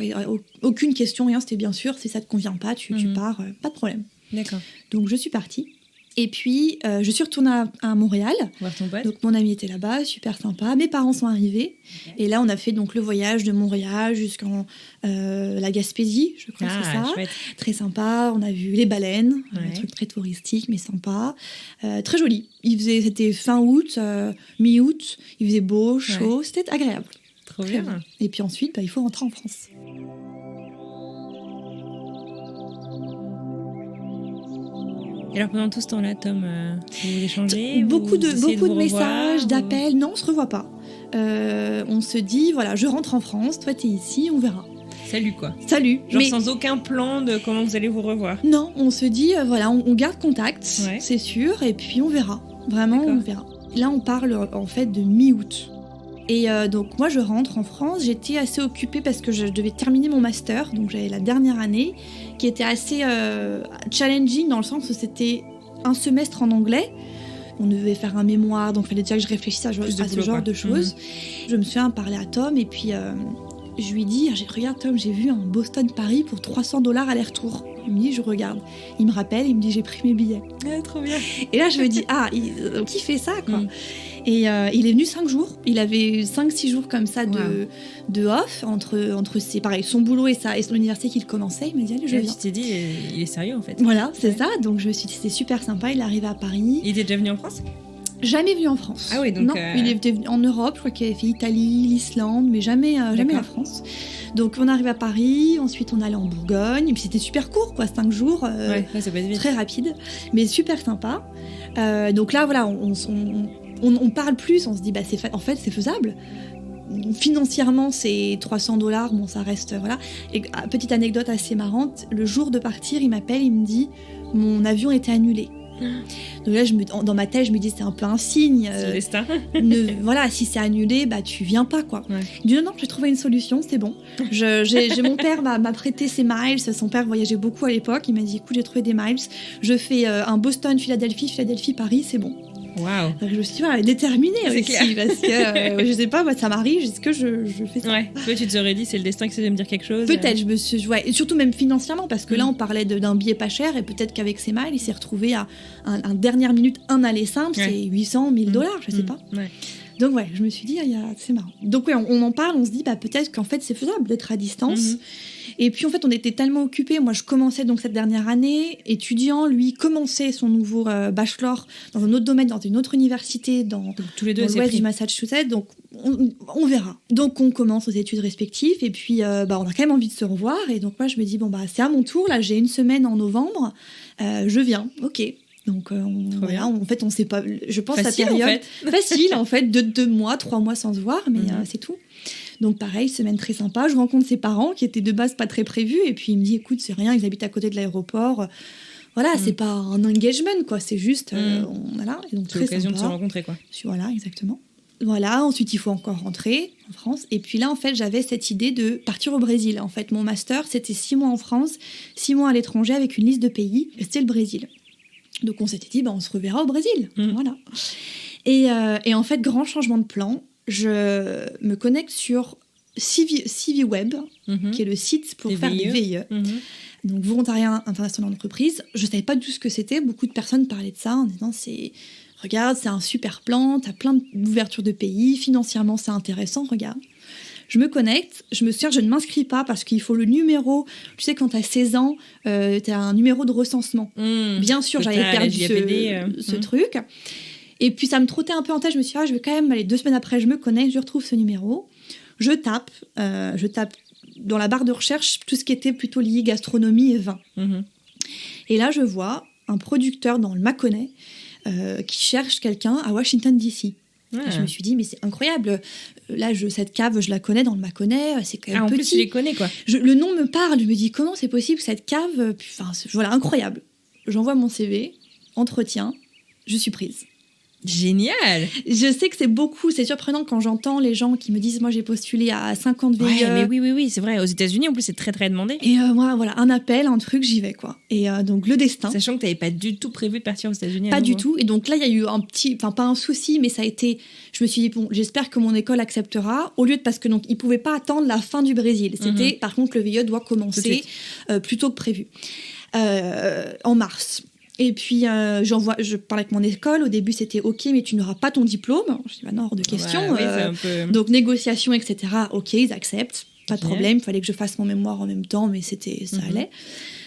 aucune question, rien, c'était bien sûr, si ça te convient pas, tu pars, pas de problème. D'accord. Donc je suis partie. Et puis, je suis retournée à Montréal. Voir ton pote. Donc, mon ami était là-bas, super sympa. Mes parents sont arrivés. Okay. Et là, on a fait donc le voyage de Montréal jusqu'en la Gaspésie, je crois que c'est ça. Chouette. Très sympa. On a vu les baleines, un truc très touristique, mais sympa. Très joli. C'était fin août, mi-août. Il faisait beau, chaud. C'était agréable. Trop bien. Et puis ensuite, il faut rentrer en France. Et alors pendant tout ce temps-là, Tom, vous échangez beaucoup de messages, d'appels. Non, on se revoit pas. On se dit, voilà, je rentre en France, toi t'es ici, on verra. Salut quoi. Salut. Genre sans aucun plan de comment vous allez vous revoir. Non, on se dit, voilà, on garde contact, c'est sûr, et puis on verra. Vraiment, on verra. Là, on parle en fait de mi-août. Et donc moi je rentre en France, j'étais assez occupée parce que je devais terminer mon master, donc j'avais la dernière année qui était assez challenging dans le sens où c'était un semestre en anglais, on devait faire un mémoire, donc il fallait déjà que je réfléchisse à ce genre de choses. Je me suis parlé à Tom et puis je lui dis, regarde Tom, j'ai vu un Boston-Paris pour $300 aller-retour. Il me dit, je regarde. Il me rappelle, il me dit, j'ai pris mes billets. Trop bien. Et là je me dis, qui fait ça quoi. Et il est venu 5 jours. Il avait 5-6 jours comme ça de off entre son boulot et son université qu'il commençait. Il m'a dit, allez, je viens. Tu t'es dit, il est sérieux en fait. Voilà, c'est ça. Donc je me suis dit, c'était super sympa. Il est arrivé à Paris. Il était déjà venu en France ? Jamais venu en France. Ah oui, donc... Non, il était venu en Europe. Je crois qu'il avait fait l'Italie, l'Islande, mais jamais la France. Donc on arrive à Paris. Ensuite, on allait en Bourgogne. Et puis c'était super court, 5 jours. Ça peut être vite. Très rapide, mais super sympa. Donc là, voilà, on parle plus, on se dit, en fait, c'est faisable. Financièrement, c'est $300, bon, ça reste, voilà. Et petite anecdote assez marrante, le jour de partir, il m'appelle, il me dit, mon avion était annulé. Donc là, dans ma tête, je me dis, c'est un peu un signe. C'est le destin. Voilà, si c'est annulé, tu viens pas, quoi. Il dit, non, j'ai trouvé une solution, c'est bon. Mon père m'a prêté ses miles, son père voyageait beaucoup à l'époque, il m'a dit, écoute, j'ai trouvé des miles, je fais un Boston, Philadelphie, Paris, c'est bon. Waouh. Donc, je me suis dit, elle est déterminée C'est aussi, clair. parce que je sais pas, moi, ça m'arrive, est-ce que je fais ça? Ouais. Toi, tu te serais dit, c'est le destin qui essaie de me dire quelque chose. Peut-être, je me suis... Ouais, et surtout même financièrement, parce que là, Mm. on parlait d'un billet pas cher, et peut-être qu'avec ses miles, il s'est retrouvé à un dernière minute, un aller simple, Ouais. c'est 800, 1000 dollars, je sais Mm. pas. Ouais. Donc ouais, je me suis dit, c'est marrant. Donc ouais, on en parle, on se dit, peut-être qu'en fait, c'est faisable d'être à distance. Mhm. Et puis en fait, on était tellement occupés. Moi, je commençais donc cette dernière année, étudiant, lui commençait son nouveau bachelor dans un autre domaine, dans une autre université, dans Donc, tous les deux, dans c'est l'ouest pris. du Massachusetts. Donc on verra. Donc on commence aux études respectives et puis on a quand même envie de se revoir. Et donc moi, je me dis, c'est à mon tour. Là, j'ai une semaine en novembre. Je viens. Ok. Donc, bien. en fait, on sait pas. Je pense Facile, la en période fait. facile, en fait, de 2 mois, 3 mois sans se voir, mais c'est tout. Donc, pareil, semaine très sympa. Je rencontre ses parents qui étaient de base pas très prévus, et puis il me dit, écoute, c'est rien, ils habitent à côté de l'aéroport. Voilà, c'est pas un engagement, quoi. C'est juste, voilà. Et donc C'est très l'occasion de se sympa. rencontrer, quoi. Voilà, exactement. Voilà, ensuite il faut encore rentrer en France. Et puis là, en fait, j'avais cette idée de partir au Brésil. En fait, mon master, c'était 6 mois en France, 6 mois à l'étranger avec une liste de pays. Et c'était le Brésil. Donc on s'était dit, on se reverra au Brésil. Voilà. Et en fait, grand changement de plan. Je me connecte sur CV Web, qui est le site pour faire des VIE. Donc volontariat international d'entreprise. Je savais pas du tout ce que c'était. Beaucoup de personnes parlaient de ça en disant, regarde, c'est un super plan, t'as plein d'ouvertures de pays, financièrement c'est intéressant, regarde. Je me connecte, je me souviens, je ne m'inscris pas parce qu'il faut le numéro. Tu sais, quand t'as 16 ans, t'as un numéro de recensement. Bien sûr, j'avais perdu ce truc. Et puis ça me trottait un peu en tête, je me suis dit, je vais quand même aller 2 semaines après, je me connecte, je retrouve ce numéro. Je tape dans la barre de recherche tout ce qui était plutôt lié gastronomie et vin. Et là, je vois un producteur dans le Mâconnais qui cherche quelqu'un à Washington, D.C. Et je me suis dit, mais c'est incroyable. Là, cette cave, je la connais dans le Mâconnais, c'est quand même en petit. plus, tu les connais, quoi. Le nom me parle, je me dis, comment c'est possible, cette cave, voilà, incroyable. J'envoie mon CV, entretien, je suis prise. Génial. Je sais que c'est surprenant quand j'entends les gens qui me disent, moi j'ai postulé à 50 VIE. Ouais, mais oui, c'est vrai. Aux États-Unis, en plus, c'est très, très demandé. Et moi, voilà, un appel, un truc, j'y vais, quoi. Et donc, le destin. Sachant que tu n'avais pas du tout prévu de partir aux États-Unis. Pas du tout. Et donc là, il y a eu pas un souci, mais ça a été. Je me suis dit, j'espère que mon école acceptera. Au lieu de parce que donc ils pouvaient pas attendre la fin du Brésil. C'était, par contre, le VIE doit commencer plus tôt que prévu, en mars. Et puis, je parlais avec mon école. Au début, c'était OK, mais tu n'auras pas ton diplôme. Je dis, non, hors de question. Ouais, c'est un peu... Donc, négociation, etc. OK, ils acceptent. Pas de problème. Il fallait que je fasse mon mémoire en même temps, mais ça allait.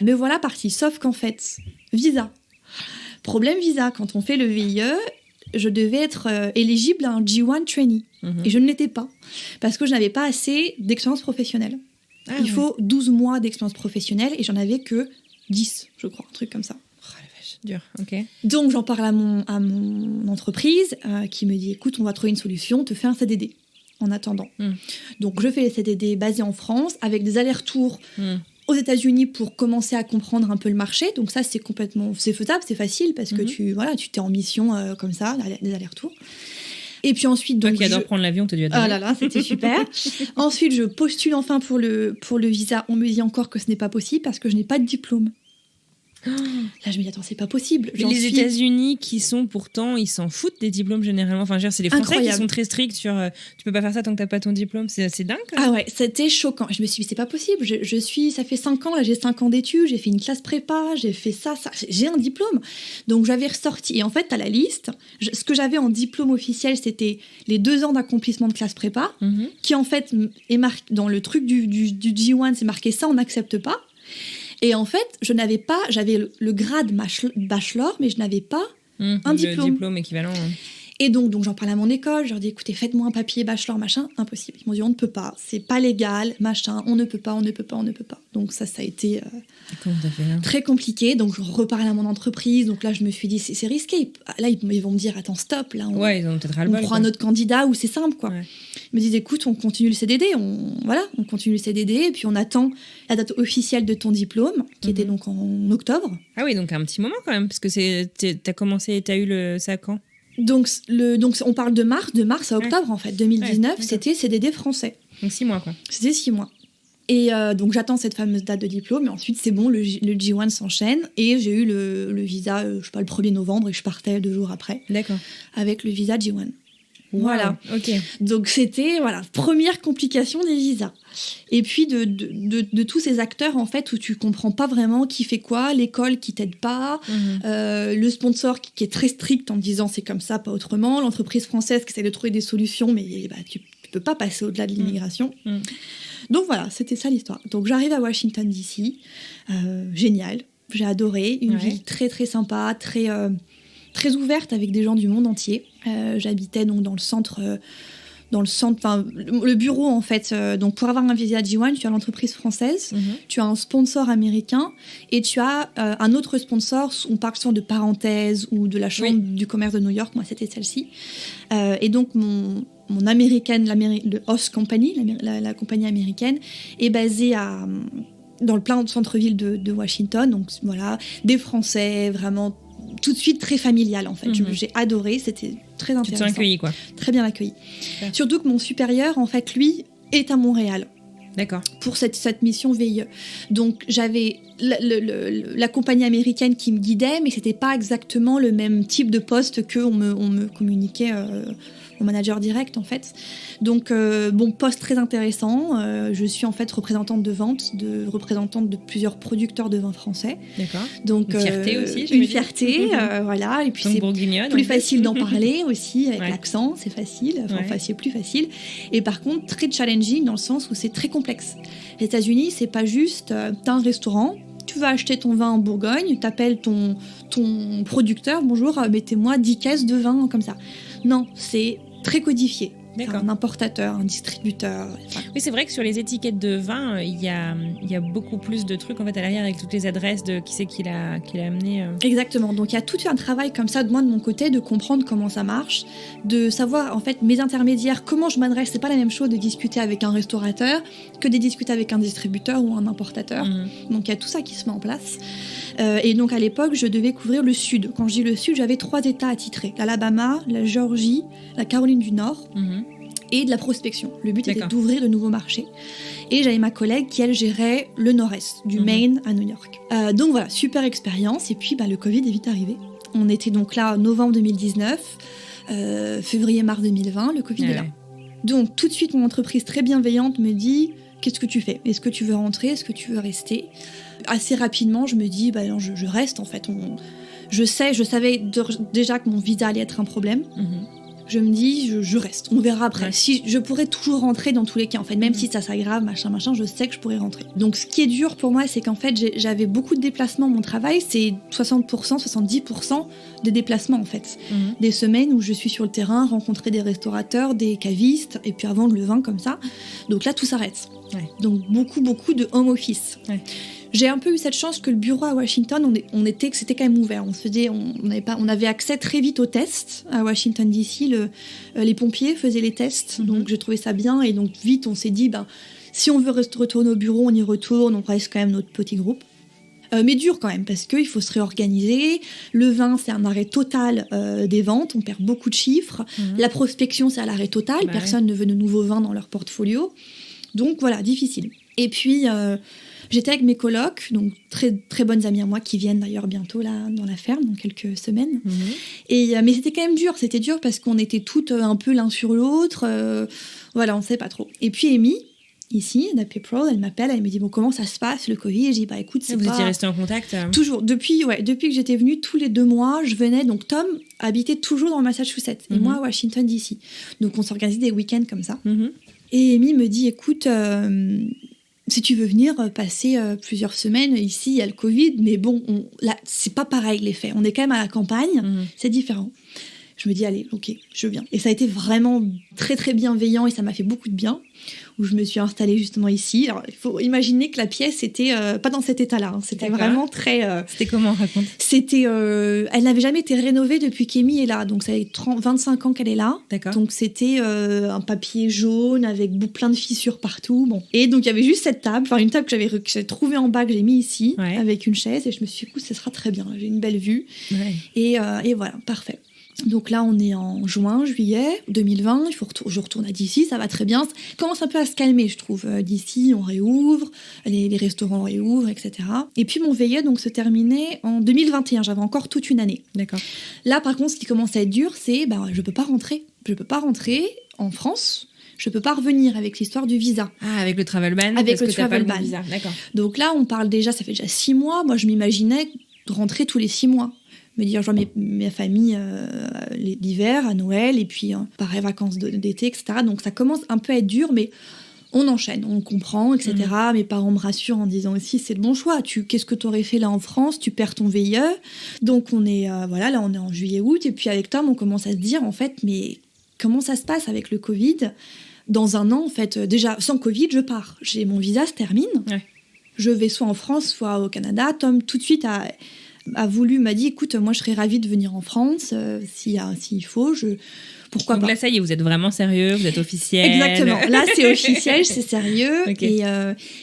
Mais voilà, parti. Sauf qu'en fait, visa. Problème visa. Quand on fait le VIE, je devais être éligible à un G1 trainee. Et je ne l'étais pas. Parce que je n'avais pas assez d'expérience professionnelle. Il faut 12 mois d'expérience professionnelle et j'en avais que 10, je crois. Un truc comme ça. Dur, ok. Donc j'en parle à mon entreprise qui me dit, écoute, on va trouver une solution, on te fait un CDD en attendant. Donc je fais les CDD basés en France avec des allers-retours aux États-Unis pour commencer à comprendre un peu le marché. Donc ça, c'est faisable, c'est facile parce que tu t'es en mission comme ça, des allers-retours. Et puis ensuite, toi qui adore prendre l'avion, t'as dû adorer. Ah là là, c'était super. Ensuite, je postule enfin pour le visa. On me dit encore que ce n'est pas possible parce que je n'ai pas de diplôme. Là, je me dis, attends, c'est pas possible. Les États-Unis qui sont pourtant, ils s'en foutent des diplômes généralement. Enfin, c'est les Français qui sont très stricts sur tu peux pas faire ça tant que t'as pas ton diplôme. C'est assez dingue. Ah ouais, c'était choquant. Je me suis dit, c'est pas possible. Ça fait 5 ans, là, j'ai 5 ans d'études, j'ai fait une classe prépa, j'ai fait ça. J'ai un diplôme. Donc, j'avais ressorti. Et en fait, à la liste, ce que j'avais en diplôme officiel, c'était les 2 ans d'accomplissement de classe prépa, qui en fait est marqué dans le truc du G1, c'est marqué ça, on n'accepte pas. Et en fait, j'avais le grade bachelor, mais je n'avais pas un diplôme. Le diplôme équivalent. Et donc j'en parle à mon école, je leur dis, écoutez, faites-moi un papier bachelor, machin, impossible. Ils m'ont dit, on ne peut pas, c'est pas légal, machin, on ne peut pas. Donc ça a été comment t'as fait, là très compliqué. Donc je reparle à mon entreprise, donc là je me suis dit, c'est risqué. Là, ils vont me dire, attends, stop, là, ils ont peut-être on prend un autre candidat ou c'est simple, quoi. Ouais. Ils me disent, écoute, on continue le CDD, on continue le CDD, et puis on attend la date officielle de ton diplôme, qui était donc en octobre. Ah oui, donc un petit moment quand même, parce que t'as commencé, t'as eu ça quand ? Donc on parle de mars à octobre, en fait. 2019, ouais, c'était CDD français. Donc 6 mois, quoi. C'était 6 mois. Et donc j'attends cette fameuse date de diplôme, et ensuite c'est bon, le J1 s'enchaîne, et j'ai eu le visa, je sais pas, le 1er novembre, et je partais 2 jours après. D'accord. Avec le visa J1. Wow. Voilà. Ok. Donc c'était, première complication des visas. Et puis de tous ces acteurs, en fait, où tu comprends pas vraiment qui fait quoi, l'école qui t'aide pas, le sponsor qui est très strict en disant c'est comme ça, pas autrement, l'entreprise française qui essaie de trouver des solutions, mais tu peux pas passer au-delà de l'immigration. Donc voilà, c'était ça l'histoire. Donc j'arrive à Washington DC, génial, j'ai adoré, une ville très très sympa, très ouverte avec des gens du monde entier. J'habitais donc dans le centre, le bureau en fait. Donc pour avoir un visa J1, tu as l'entreprise française, tu as un sponsor américain et tu as un autre sponsor. On parle souvent de parenthèse ou de la chambre du commerce de New York. Moi, c'était celle-ci. Et donc mon américaine, le Host Company, la compagnie américaine, est basée dans le plein centre-ville de Washington. Donc voilà, des Français, vraiment tout de suite très familial en fait. J'ai adoré, c'était très intéressant. Tu te sens accueilli quoi. Très bien accueilli. Ouais. Surtout que mon supérieur, en fait, lui, est à Montréal. D'accord. Pour cette mission VIE. Donc j'avais la compagnie américaine qui me guidait, mais c'était pas exactement le même type de poste qu'on me communiquait mon manager direct en fait. Donc poste très intéressant. Je suis en fait représentante de plusieurs producteurs de vin français. D'accord. Donc une fierté aussi. Une fierté, voilà. Et puis donc c'est plus facile d'en parler aussi avec l'accent, c'est facile. Enfin c'est plus facile. Et par contre très challenging dans le sens où c'est très complexe. Les États-Unis, c'est pas juste t'as un restaurant. Tu vas acheter ton vin en Bourgogne, t'appelles ton producteur, bonjour, mettez-moi 10 caisses de vin comme ça. Non, c'est très codifié. D'accord. Un importateur, un distributeur. Oui, c'est vrai que sur les étiquettes de vin, il y a beaucoup plus de trucs en fait à l'arrière avec toutes les adresses de qui c'est qui l'a amené. Exactement. Donc il y a tout un travail comme ça de moi de mon côté de comprendre comment ça marche, de savoir en fait mes intermédiaires, comment je m'adresse. C'est pas la même chose de discuter avec un restaurateur que de discuter avec un distributeur ou un importateur. Donc il y a tout ça qui se met en place. Et donc à l'époque, je devais couvrir le sud. Quand je dis le sud, j'avais 3 États attitrés: l'Alabama, la Géorgie, la Caroline du Nord. Et de la prospection. Le but était d'ouvrir de nouveaux marchés. Et j'avais ma collègue qui, elle, gérait le nord-est, du Maine à New York. Donc voilà, super expérience. Et puis, le Covid est vite arrivé. On était donc là en novembre 2019, février-mars 2020, le Covid est là. Donc tout de suite, mon entreprise très bienveillante me dit « Qu'est-ce que tu fais ? Est-ce que tu veux rentrer ? Est-ce que tu veux rester ?» Assez rapidement, je me dis non, je reste en fait. Je savais déjà que mon visa allait être un problème. Je me dis, je reste, on verra après. Si je pourrais toujours rentrer dans tous les cas, en fait, même si ça s'aggrave, machin, je sais que je pourrais rentrer. Donc, ce qui est dur pour moi, c'est qu'en fait, j'avais beaucoup de déplacements. Mon travail, c'est 60%, 70% de déplacements, en fait. Des semaines où je suis sur le terrain, rencontrer des restaurateurs, des cavistes, et puis avant le vin comme ça. Donc là, tout s'arrête. Donc, beaucoup de home office. J'ai un peu eu cette chance que le bureau à Washington, c'était quand même ouvert. On avait accès très vite aux tests à Washington DC. Les pompiers faisaient les tests, donc j'ai trouvé ça bien. Et donc vite, on s'est dit, si on veut retourner au bureau, on y retourne. On reste quand même notre petit groupe. Mais dur quand même, parce qu'il faut se réorganiser. Le vin, c'est un arrêt total des ventes. On perd beaucoup de chiffres. La prospection, c'est à l'arrêt total. Personne ne veut de nouveaux vins dans leur portfolio. Donc voilà, difficile. Et puis... j'étais avec mes colocs, donc très, très bonnes amies à moi, qui viennent d'ailleurs bientôt là dans la ferme, dans quelques semaines. Mais c'était quand même dur. C'était dur parce qu'on était toutes un peu l'un sur l'autre. Voilà, on ne sait pas trop. Et puis Amy, ici, d'Happy Proud, elle m'appelle, elle me dit comment ça se passe le Covid ? Et je dis écoute, c'est Vous étiez restés en contact Toujours. Depuis que j'étais venue, tous les 2 mois, je venais. Donc Tom habitait toujours dans le Massachusetts et moi à Washington DC. Donc on s'organisait des week-ends comme ça. Et Amy me dit écoute, si tu veux venir passer plusieurs semaines ici, il y a le Covid, mais bon, là, c'est pas pareil l'effet. On est quand même à la campagne, c'est différent. Je me dis, allez, ok, je viens. Et ça a été vraiment très, très bienveillant et ça m'a fait beaucoup de bien, où je me suis installée justement ici. Alors, il faut imaginer que la pièce était pas dans cet état-là. C'était vraiment très... C'était comment, raconte ? C'était... elle n'avait jamais été rénovée depuis qu'Amy est là. Donc, ça fait 25 ans qu'elle est là. D'accord. Donc, c'était un papier jaune avec plein de fissures partout. Bon. Et donc, il y avait juste cette table. Enfin, une table que j'avais trouvée en bas, que j'ai mis ici, avec une chaise. Et je me suis dit, écoute, ce sera très bien. J'ai une belle vue. Et voilà, parfait. Donc là, on est en juillet 2020, je retourne à DC, ça va très bien. Ça commence un peu à se calmer, je trouve. DC, on réouvre, les restaurants réouvrent, etc. Et puis mon VIE donc, se terminait en 2021, j'avais encore toute une année. D'accord. Là, par contre, ce qui commence à être dur, c'est je peux pas rentrer. Je peux pas rentrer en France. Je peux pas revenir avec l'histoire du visa. Ah, avec le travel ban. Avec parce le que t'as travel pas le ban. visa. D'accord. Donc là, on parle déjà, ça fait déjà 6 mois. Moi, je m'imaginais rentrer tous les 6 mois. Me dire, je vois ma famille l'hiver, à Noël, et puis pareil, vacances d'été, etc. Donc ça commence un peu à être dur, mais on enchaîne, on comprend, etc. Mes parents me rassurent en disant aussi, c'est le bon choix. Qu'est-ce que tu aurais fait là en France? Tu perds ton VIE. Donc on est, là, on est en juillet-août, et puis avec Tom, on commence à se dire, en fait, mais comment ça se passe avec le Covid? Dans un an, en fait, déjà, sans Covid, je pars. Mon visa se termine. Ouais. Je vais soit en France, soit au Canada. Tom, tout de suite, m'a dit, écoute, moi je serais ravie de venir en France, s'il faut, pourquoi donc pas. Là, ça y est, vous êtes vraiment sérieux, vous êtes officiel. Exactement, là c'est officiel, c'est sérieux. Okay.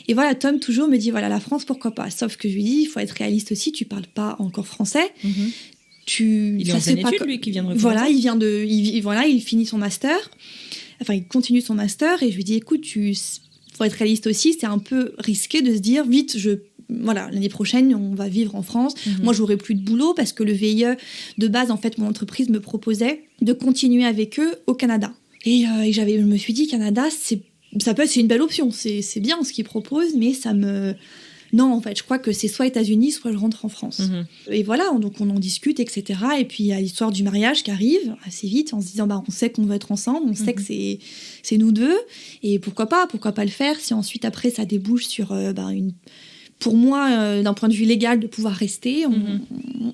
Et voilà, Tom toujours me dit, voilà, la France, pourquoi pas. Sauf que je lui dis, il faut être réaliste aussi, tu parles pas encore français. Il est en pleine étude, lui, qui vient de recommencer. Voilà, il finit son master, enfin il continue son master, et je lui dis, écoute, faut être réaliste aussi, c'est un peu risqué de se dire, vite, l'année prochaine, on va vivre en France. Moi, j'aurai plus de boulot parce que le VIE, de base, en fait, mon entreprise me proposait de continuer avec eux au Canada. Et je me suis dit, Canada, c'est une belle option. C'est bien ce qu'ils proposent, mais non, en fait, je crois que c'est soit États-Unis, soit je rentre en France. Et voilà, donc on en discute, etc. Et puis il y a l'histoire du mariage qui arrive assez vite, en se disant, on sait qu'on va être ensemble, on sait que c'est nous deux, et pourquoi pas le faire si ensuite après ça débouche sur pour moi, d'un point de vue légal, de pouvoir rester,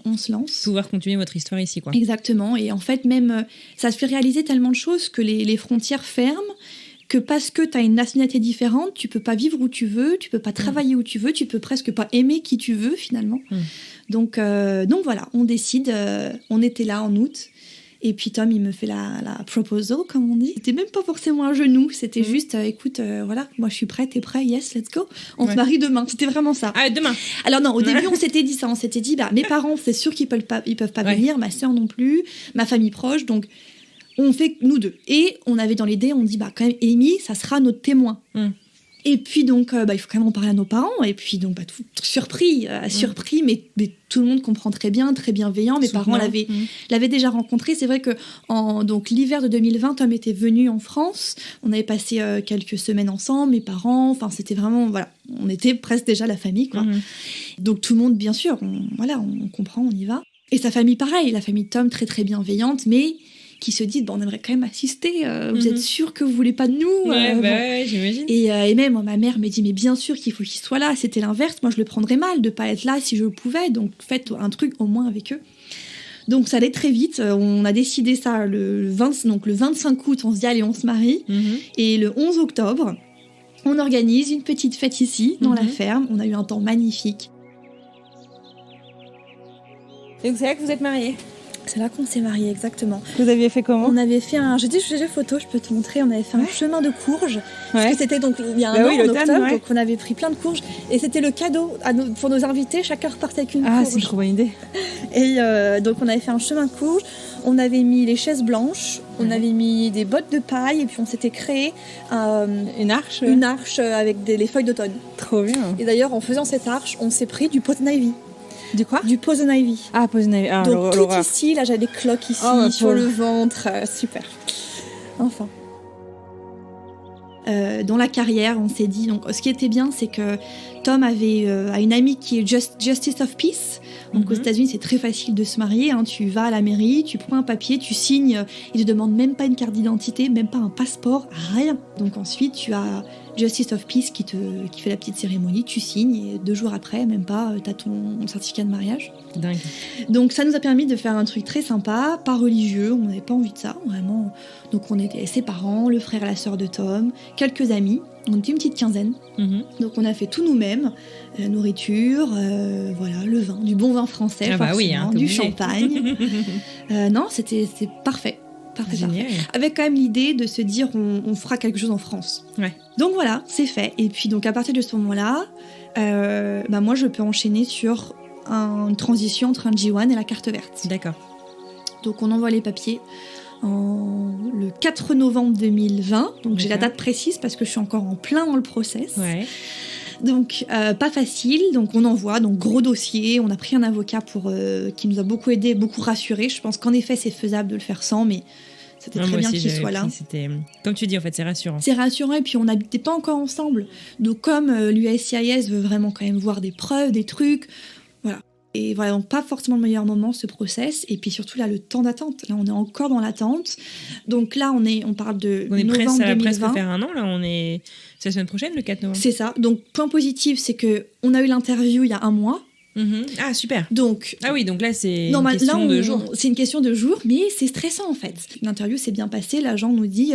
on se lance. Pouvoir continuer votre histoire ici, quoi. Exactement. Et en fait, même, ça se fait réaliser tellement de choses que les frontières ferment, que parce que tu as une nationalité différente, tu peux pas vivre où tu veux, tu peux pas travailler où tu veux, tu peux presque pas aimer qui tu veux, finalement. Donc voilà, on décide. On était là en août. Et puis Tom, il me fait la proposal, comme on dit. C'était même pas forcément un genou, c'était juste, écoute, voilà, moi je suis prête, t'es prêt, yes, let's go. On se marie demain, c'était vraiment ça. Ah, demain. Alors non, au début, on s'était dit ça, mes parents, c'est sûr qu'ils peuvent pas venir, ma sœur non plus, ma famille proche, donc on fait nous deux. Et on avait dans l'idée, on dit, quand même, Amy, ça sera notre témoin. Et puis donc, il faut quand même en parler à nos parents. Et puis donc, surpris, mais tout le monde comprend très bien, très bienveillant. Mes parents l'avaient déjà rencontré. C'est vrai que donc l'hiver de 2020, Tom était venu en France. On avait passé quelques semaines ensemble, mes parents. Enfin, c'était vraiment, voilà, on était presque déjà la famille, quoi. Donc tout le monde, bien sûr, on comprend, on y va. Et sa famille, pareil, la famille de Tom, très très bienveillante, mais qui se disent, on aimerait quand même assister, vous êtes sûr que vous voulez pas de nous? Ouais, j'imagine. Et même, ma mère me dit, mais bien sûr qu'il faut qu'il soit là, c'était l'inverse, moi je le prendrais mal de pas être là si je le pouvais, donc faites un truc au moins avec eux. Donc ça allait très vite, on a décidé ça le 25 août, on se dit, allez, on se marie, et le 11 octobre, on organise une petite fête ici, dans la ferme, on a eu un temps magnifique. Et donc c'est là que vous êtes mariés? C'est là qu'on s'est mariés, exactement. Vous aviez fait comment? On avait fait j'ai des photos, je peux te montrer. On avait fait un chemin de courges. Parce que c'était donc il y a un an, en octobre, donc on avait pris plein de courges. Et c'était le cadeau pour nos invités, chacun repartait avec une courge. Ah, c'est une trop bonne idée. Et donc on avait fait un chemin de courges. On avait mis les chaises blanches, on avait mis des bottes de paille, et puis on s'était créé une arche avec les feuilles d'automne. Trop bien. Et d'ailleurs, en faisant cette arche, on s'est pris du poison ivy. Du quoi? Du poison ivy. Ah, poison ivy. Ah, donc tout ici, là j'ai des cloques ici, sur le ventre, super. Enfin. Dans la carrière, on s'est dit, donc ce qui était bien, c'est que Tom a une amie qui est Justice of Peace. Donc aux États-Unis, c'est très facile de se marier. Tu vas à la mairie, tu prends un papier, tu signes. Ils ne te demandent même pas une carte d'identité, même pas un passeport, rien. Donc ensuite, tu as Justice of Peace qui fait la petite cérémonie, tu signes et 2 jours après, même pas, tu as ton certificat de mariage. Dingue. Donc ça nous a permis de faire un truc très sympa, pas religieux, on n'avait pas envie de ça, vraiment. Donc on était ses parents, le frère et la sœur de Tom, quelques amis. On était une petite quinzaine. Donc on a fait tout nous-mêmes, la nourriture, voilà, le vin, du bon vin français, du champagne. Non, c'est parfait. Parfait. Avec quand même l'idée de se dire on fera quelque chose en France. Ouais. Donc voilà, c'est fait. Et puis donc à partir de ce moment-là, moi je peux enchaîner sur une transition entre un G1 et la carte verte. D'accord. Donc on envoie les papiers le 4 novembre 2020. Donc j'ai la date précise parce que je suis encore en plein dans le process. Ouais. Donc pas facile, donc on envoie, donc gros dossier, on a pris un avocat qui nous a beaucoup aidé, beaucoup rassuré. Je pense qu'en effet c'est faisable de le faire sans, mais c'était très bien qu'il soit là. C'était, comme tu dis, en fait, c'est rassurant. C'est rassurant, et puis on n'habitait pas encore ensemble. Donc comme l'USCIS veut vraiment quand même voir des preuves, des trucs, voilà. Et voilà, donc pas forcément le meilleur moment, ce process. Et puis surtout, là, le temps d'attente. Là, on est encore dans l'attente. Donc là, on parle de novembre 2020. Presque faire un an, là. C'est la semaine prochaine, le 4 novembre. C'est ça. Donc, point positif, c'est qu'on a eu l'interview il y a un mois. Ah, super. Donc, donc là, c'est une question de jours. C'est une question de jours, mais c'est stressant, en fait. L'interview s'est bien passée. L'agent nous dit,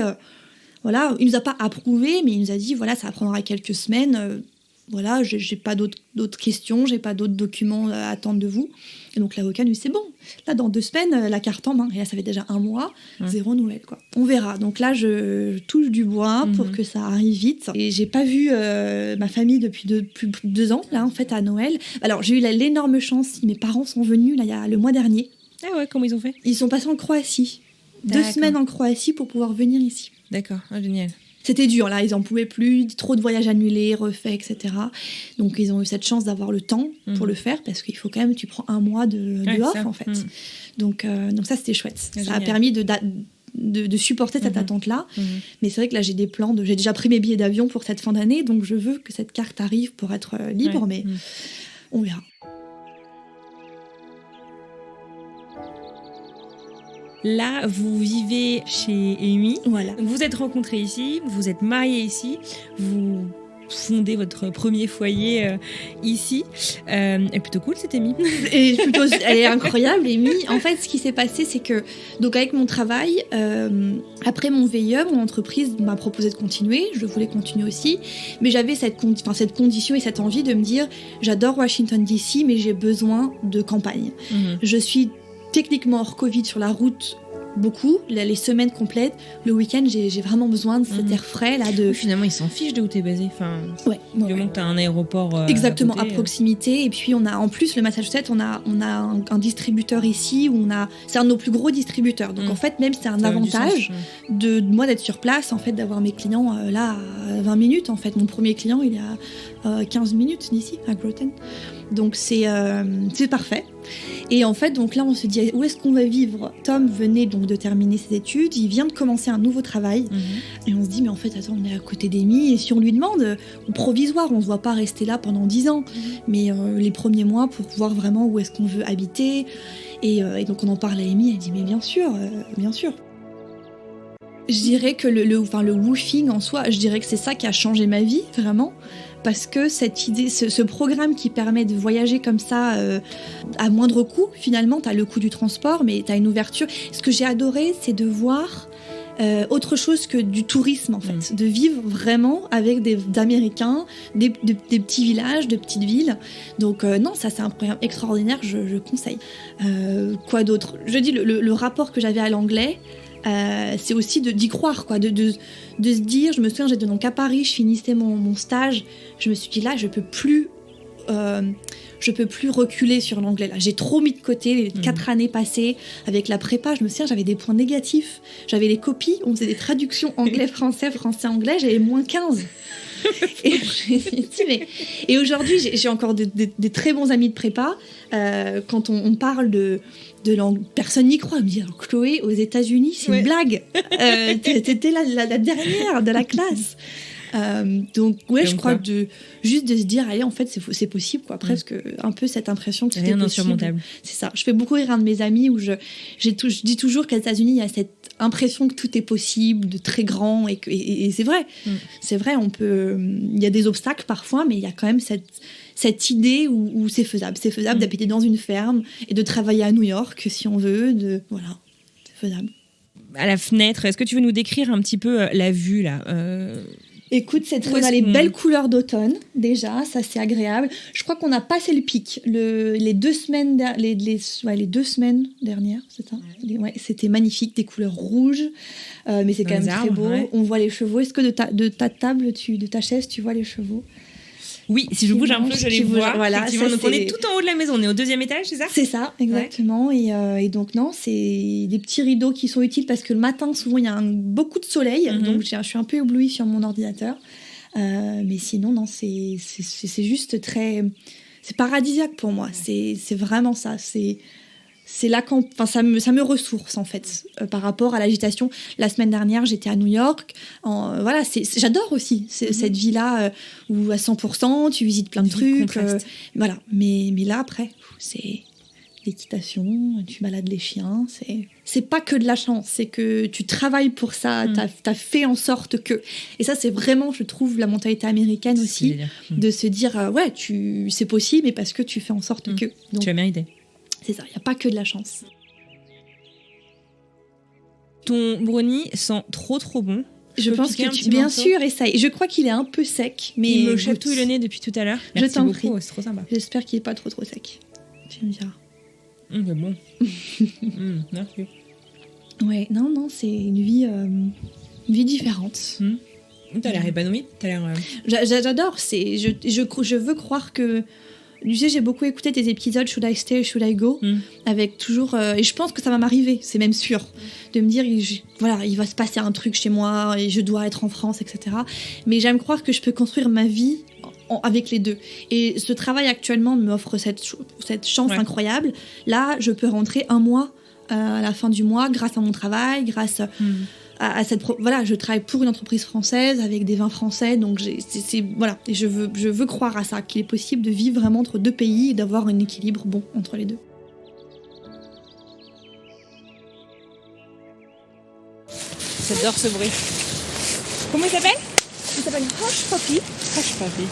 voilà, il nous a pas approuvé, mais il nous a dit, voilà, ça prendra quelques semaines. Voilà, j'ai pas d'autres questions, j'ai pas d'autres documents à attendre de vous. Et donc l'avocat lui dit, c'est bon, là dans 2 semaines, la carte en main. Et là, ça fait déjà 1 mois, 0 nouvelles, quoi. On verra. Donc là, je touche du bois pour que ça arrive vite. Et j'ai pas vu ma famille depuis plus de 2 ans, là, en fait, à Noël. Alors, j'ai eu l'énorme chance, mes parents sont venus, là, il y a le mois dernier. Ah ouais, comment ils ont fait ? Ils sont passés en Croatie. 2 semaines en Croatie pour pouvoir venir ici. D'accord, génial. C'était dur, là, ils en pouvaient plus, trop de voyages annulés, refaits, etc. Donc ils ont eu cette chance d'avoir le temps pour le faire, parce qu'il faut quand même, tu prends 1 mois de off, en fait. Donc ça, c'était chouette. Ça a permis de supporter cette attente-là. Mais c'est vrai que là, j'ai des plans, j'ai déjà pris mes billets d'avion pour cette fin d'année, donc je veux que cette carte arrive pour être libre, mais on verra. Là, vous vivez chez Amy. Voilà. Vous êtes rencontrés ici, vous êtes mariés ici, vous fondez votre premier foyer ici. Elle est plutôt cool, cette Amy. Et plutôt, elle est incroyable, Amy. En fait, ce qui s'est passé, c'est que, donc avec mon travail, après mon VIE, mon entreprise m'a proposé de continuer. Je voulais continuer aussi. Mais j'avais cette condition et cette envie de me dire, j'adore Washington DC, mais j'ai besoin de campagne. Je suis techniquement hors Covid sur la route beaucoup, les semaines complètes. Le week-end, j'ai vraiment besoin de cet air frais là. Finalement, ils s'en fichent de où t'es basé. Enfin, du moment que t'as un aéroport exactement à côté, à proximité. Et puis on a en plus le Massachusetts, on a un distributeur ici où c'est un de nos plus gros distributeurs. Donc en fait, même c'est un avantage de moi d'être sur place, en fait, d'avoir mes clients là à 20 minutes. En fait, mon premier client, il est à 15 minutes d'ici, à Groton. Donc c'est parfait. Et en fait, donc là, on se dit, où est-ce qu'on va vivre ? Tom venait donc de terminer ses études, il vient de commencer un nouveau travail. Et on se dit, mais en fait, attends, on est à côté d'Amy, et si on lui demande, au provisoire, on ne se voit pas rester là pendant 10 ans, mais les premiers mois pour voir vraiment où est-ce qu'on veut habiter. Et donc on en parle à Amy, elle dit, mais bien sûr, bien sûr. Je dirais que le woofing en soi, je dirais que c'est ça qui a changé ma vie, vraiment. Parce que cette idée, ce programme qui permet de voyager comme ça à moindre coût, finalement, tu as le coût du transport, mais tu as une ouverture. Ce que j'ai adoré, c'est de voir autre chose que du tourisme, en fait. De vivre vraiment avec d'Américains, des petits villages, de petites villes. Donc non, ça c'est un programme extraordinaire, je conseille. Quoi d'autre ? Je dis, le rapport que j'avais à l'anglais, c'est aussi d'y croire, quoi, de se dire, je me souviens, j'étais donc à Paris, je finissais mon stage, je me suis dit là, je peux plus reculer sur l'anglais. Là, j'ai trop mis de côté les 4 années passées avec la prépa. Je me souviens, j'avais des points négatifs, j'avais les copies, on faisait des traductions anglais-français, français-anglais, j'avais moins 15. Et je me suis dit, et aujourd'hui, j'ai encore des très bons amis de prépa. Quand on parle de langue, personne n'y croit. Me dit, alors Chloé, aux États-Unis, c'est une blague. T'étais la dernière de la classe. Donc je crois juste de se dire, allez, en fait, c'est possible, quoi. Presque un peu cette impression que c'était rien possible. d'insurmontable. C'est ça. Je fais beaucoup rire un de mes amis où je dis toujours qu'aux États-Unis, il y a cette impression que tout est possible, de très grand, et c'est vrai. C'est vrai, il y a des obstacles parfois, mais il y a quand même cette idée où c'est faisable. C'est faisable d'habiter dans une ferme et de travailler à New York, si on veut. Voilà, c'est faisable. À la fenêtre, est-ce que tu veux nous décrire un petit peu la vue, là Écoute, on a les belles couleurs d'automne, déjà, ça c'est agréable. Je crois qu'on a passé le pic. Les 2 semaines, les 2 semaines dernières, c'est ça ? Ouais, c'était magnifique, des couleurs rouges, mais c'est quand même très beau. Ouais. On voit les chevaux. Est-ce que de ta table, de ta chaise, tu vois les chevaux ? Oui, si je bouge un peu, je les vois. Voilà, effectivement, ça, donc on est tout en haut de la maison, on est au 2e étage, c'est ça? C'est ça, exactement. Et donc, non, c'est des petits rideaux qui sont utiles parce que le matin, souvent, il y a beaucoup de soleil. Donc, je suis un peu éblouie sur mon ordinateur. Mais sinon, non, c'est juste très... C'est paradisiaque pour moi. C'est vraiment ça. C'est là quand... Enfin, ça me ressource, en fait, par rapport à l'agitation. La semaine dernière, j'étais à New York. Voilà, j'adore aussi cette vie-là où à 100%, tu visites plein de trucs. Voilà. Mais là, après, c'est... l'équitation, tu balades les chiens, c'est pas que de la chance, c'est que tu travailles pour ça, t'as fait en sorte que... Et ça, c'est vraiment, je trouve, la mentalité américaine aussi, de se dire, ouais, c'est possible, mais parce que tu fais en sorte que... Donc, tu as mérité. C'est ça, il n'y a pas que de la chance. Ton brownie sent trop bon. Je pense que bien sûr, essaye. Je crois qu'il est un peu sec, mais... Il me chatouille le nez depuis tout à l'heure. Je t'en prie. C'est trop sympa. J'espère qu'il n'est pas trop sec. Tu me diras. C'est bon. Merci. Ouais, non, c'est une vie différente. T'as l'air épanouie. J'adore. Je veux croire que... Tu sais, j'ai beaucoup écouté tes épisodes Should I Stay, Should I Go, avec toujours... et je pense que ça va m'arriver, c'est même sûr, de me dire, voilà, il va se passer un truc chez moi, et je dois être en France, etc. Mais j'aime croire que je peux construire ma vie avec les deux. Et ce travail actuellement m'offre cette chance incroyable. Là, je peux rentrer un mois à la fin du mois grâce à mon travail, grâce à cette... Voilà, je travaille pour une entreprise française avec des vins français, donc voilà. Et je veux croire à ça, qu'il est possible de vivre vraiment entre deux pays et d'avoir un équilibre bon entre les deux. J'adore ce bruit. Comment il s'appelle? Il s'appelle Hush Puppy. Hush Puppy.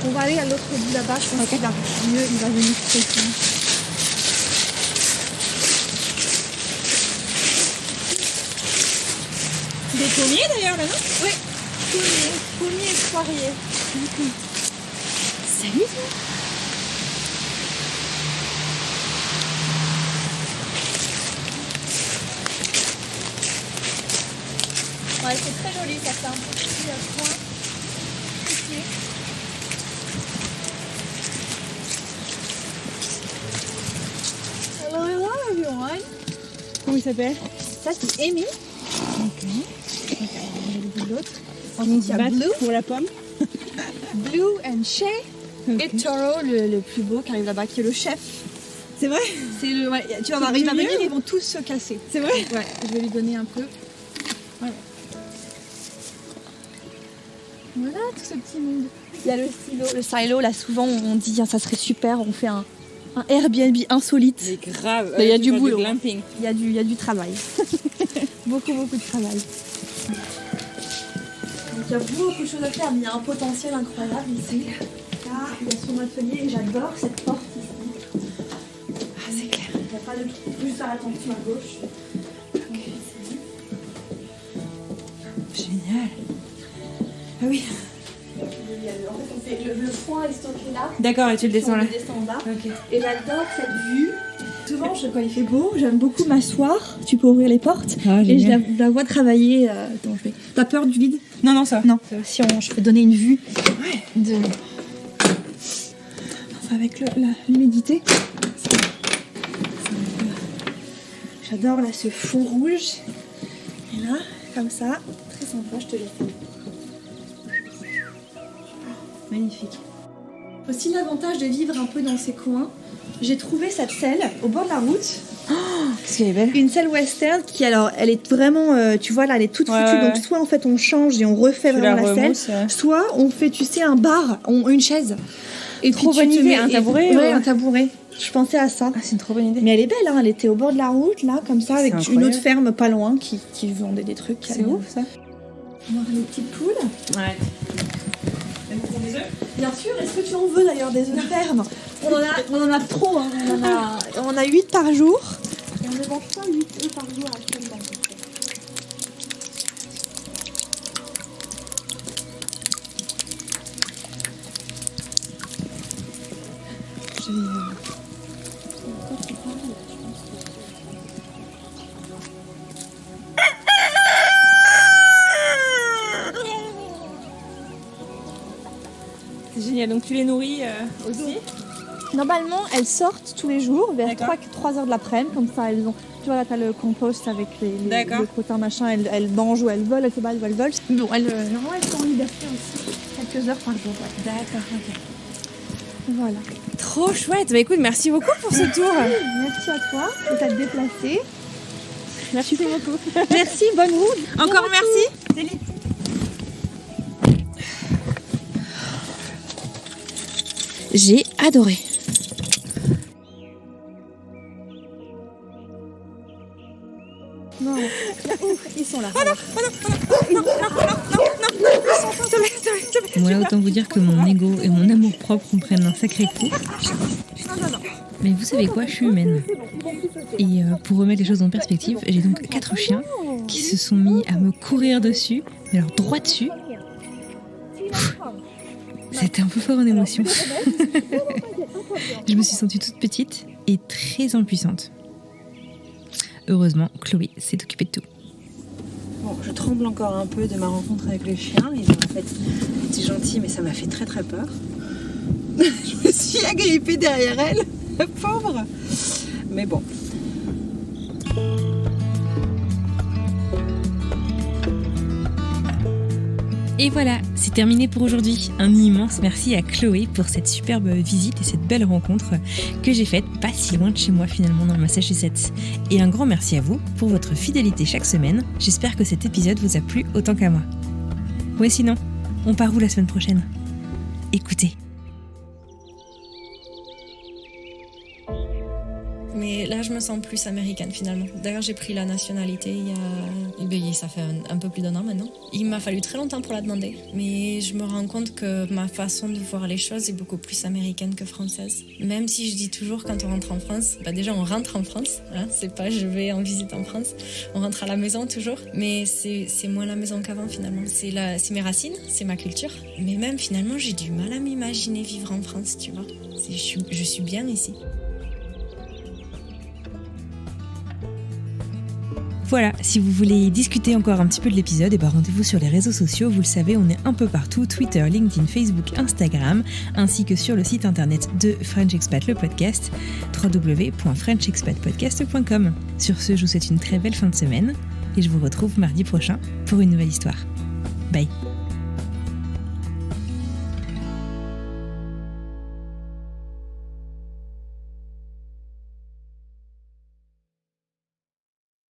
On va aller à l'autre bout là-bas, je pense qu'il va mieux, il va venir très bien. Des pommiers d'ailleurs là, non? Oui, pommiers et poiriers. Salut toi. Ouais, c'est très joli, ça fait un petit point. Hello everyone. Comment il s'appelle? Ça c'est Amy. Ok. L'autre. Ensuite il y a Blue pour la pomme. Blue and Shay. Et Toro, le plus beau qui arrive là-bas, qui est le chef. C'est vrai? Ouais, tu vas voir, il va venir, ils vont tous se casser. C'est vrai? Ouais, je vais lui donner un peu. Voilà. Voilà tout ce petit monde. Il y a le silo, là souvent on dit ça serait super, on fait un Airbnb insolite. Mais grave. Il y a du boulot. Il y a du travail. beaucoup de travail. Donc il y a beaucoup de choses à faire, mais il y a un potentiel incroyable ici. Là, il y a son atelier et j'adore cette porte ici. Ah, c'est clair. Il n'y a pas de juste faire attention à gauche. Ok. Génial. Ah oui. En fait, le point est stocké là. D'accord, et tu le descends là. Je descends en bas. Ok. Et j'adore cette vue. Souvent, quand il fait beau, j'aime beaucoup m'asseoir. Tu peux ouvrir les portes. Ah, et je la vois travailler. T'as peur du vide? Non, ça. Non. Si je peux donner une vue de... avec l'humidité. J'adore là ce fond rouge. Et là, comme ça, très sympa, je te laisse. Magnifique. Aussi l'avantage de vivre un peu dans ces coins, j'ai trouvé cette selle au bord de la route. Qu'est-ce qu'elle est belle. Une selle western qui, alors, elle est vraiment, tu vois là, elle est toute foutue. Ouais. Donc soit en fait on change et on refait vraiment la selle, soit on fait, tu sais, un bar, une chaise. Et trop bonne idée, un tabouret. Ouais, un tabouret. Je pensais à ça. Ah, c'est une trop bonne idée. Mais elle est belle, hein. Elle était au bord de la route, là, comme ça, avec une autre ferme pas loin qui vendait des trucs. C'est ouf ça. Voir les petites poules. Ouais. Elles font des œufs? Bien sûr, est-ce que tu en veux d'ailleurs des œufs de ferme? On en a trop, hein. On a 8 par jour. Et on ne vend pas 8 œufs par jour actuellement. C'est Génial, donc tu les nourris aussi. Normalement, elles sortent tous les jours vers D'accord. 3 heures de l'après-midi, comme ça elles ont. Tu vois là, t'as le compost avec les crotins machin, elles mangent où elles veulent, elles se baladent où elles veulent. Bon, normalement elles sont en liberté aussi, quelques heures par jour. Ouais. D'accord, ok. Voilà. Trop chouette. Bah écoute, merci beaucoup pour ce tour. Merci à toi de t'être déplacée. Merci beaucoup. Merci, bonne route. Encore merci. J'ai adoré. Non, ils sont là. Bon là, autant vous dire que mon ego et mon amour propre en prennent un sacré coup. Mais vous savez quoi, je suis humaine. Et pour remettre les choses en perspective, j'ai donc 4 chiens qui se sont mis à me courir dessus, mais alors droit dessus. C'était un peu fort en émotion. Je me suis sentie toute petite et très impuissante. Heureusement, Chloé s'est occupée de tout. Bon, je tremble encore un peu de ma rencontre avec les chiens. Ils ont en fait été gentils, mais ça m'a fait très très peur. Je me suis agrippée derrière elle, la pauvre. Mais bon. Et voilà, c'est terminé pour aujourd'hui. Un immense merci à Chloé pour cette superbe visite et cette belle rencontre que j'ai faite pas si loin de chez moi finalement dans le Massachusetts. Et un grand merci à vous pour votre fidélité chaque semaine. J'espère que cet épisode vous a plu autant qu'à moi. Ouais, sinon, on part où la semaine prochaine ? Écoutez. Mais là, je me sens plus américaine finalement. D'ailleurs, j'ai pris la nationalité ça fait un peu plus d'un an maintenant. Il m'a fallu très longtemps pour la demander. Mais je me rends compte que ma façon de voir les choses est beaucoup plus américaine que française. Même si je dis toujours quand on rentre en France, déjà on rentre en France. Hein, c'est pas je vais en visite en France. On rentre à la maison toujours. Mais c'est moins la maison qu'avant finalement. C'est mes racines, c'est ma culture. Mais même finalement, j'ai du mal à m'imaginer vivre en France, tu vois. Je suis bien ici. Voilà, si vous voulez discuter encore un petit peu de l'épisode, rendez-vous sur les réseaux sociaux. Vous le savez, on est un peu partout, Twitter, LinkedIn, Facebook, Instagram, ainsi que sur le site internet de French Expat, le podcast, www.frenchexpatpodcast.com. Sur ce, je vous souhaite une très belle fin de semaine et je vous retrouve mardi prochain pour une nouvelle histoire. Bye.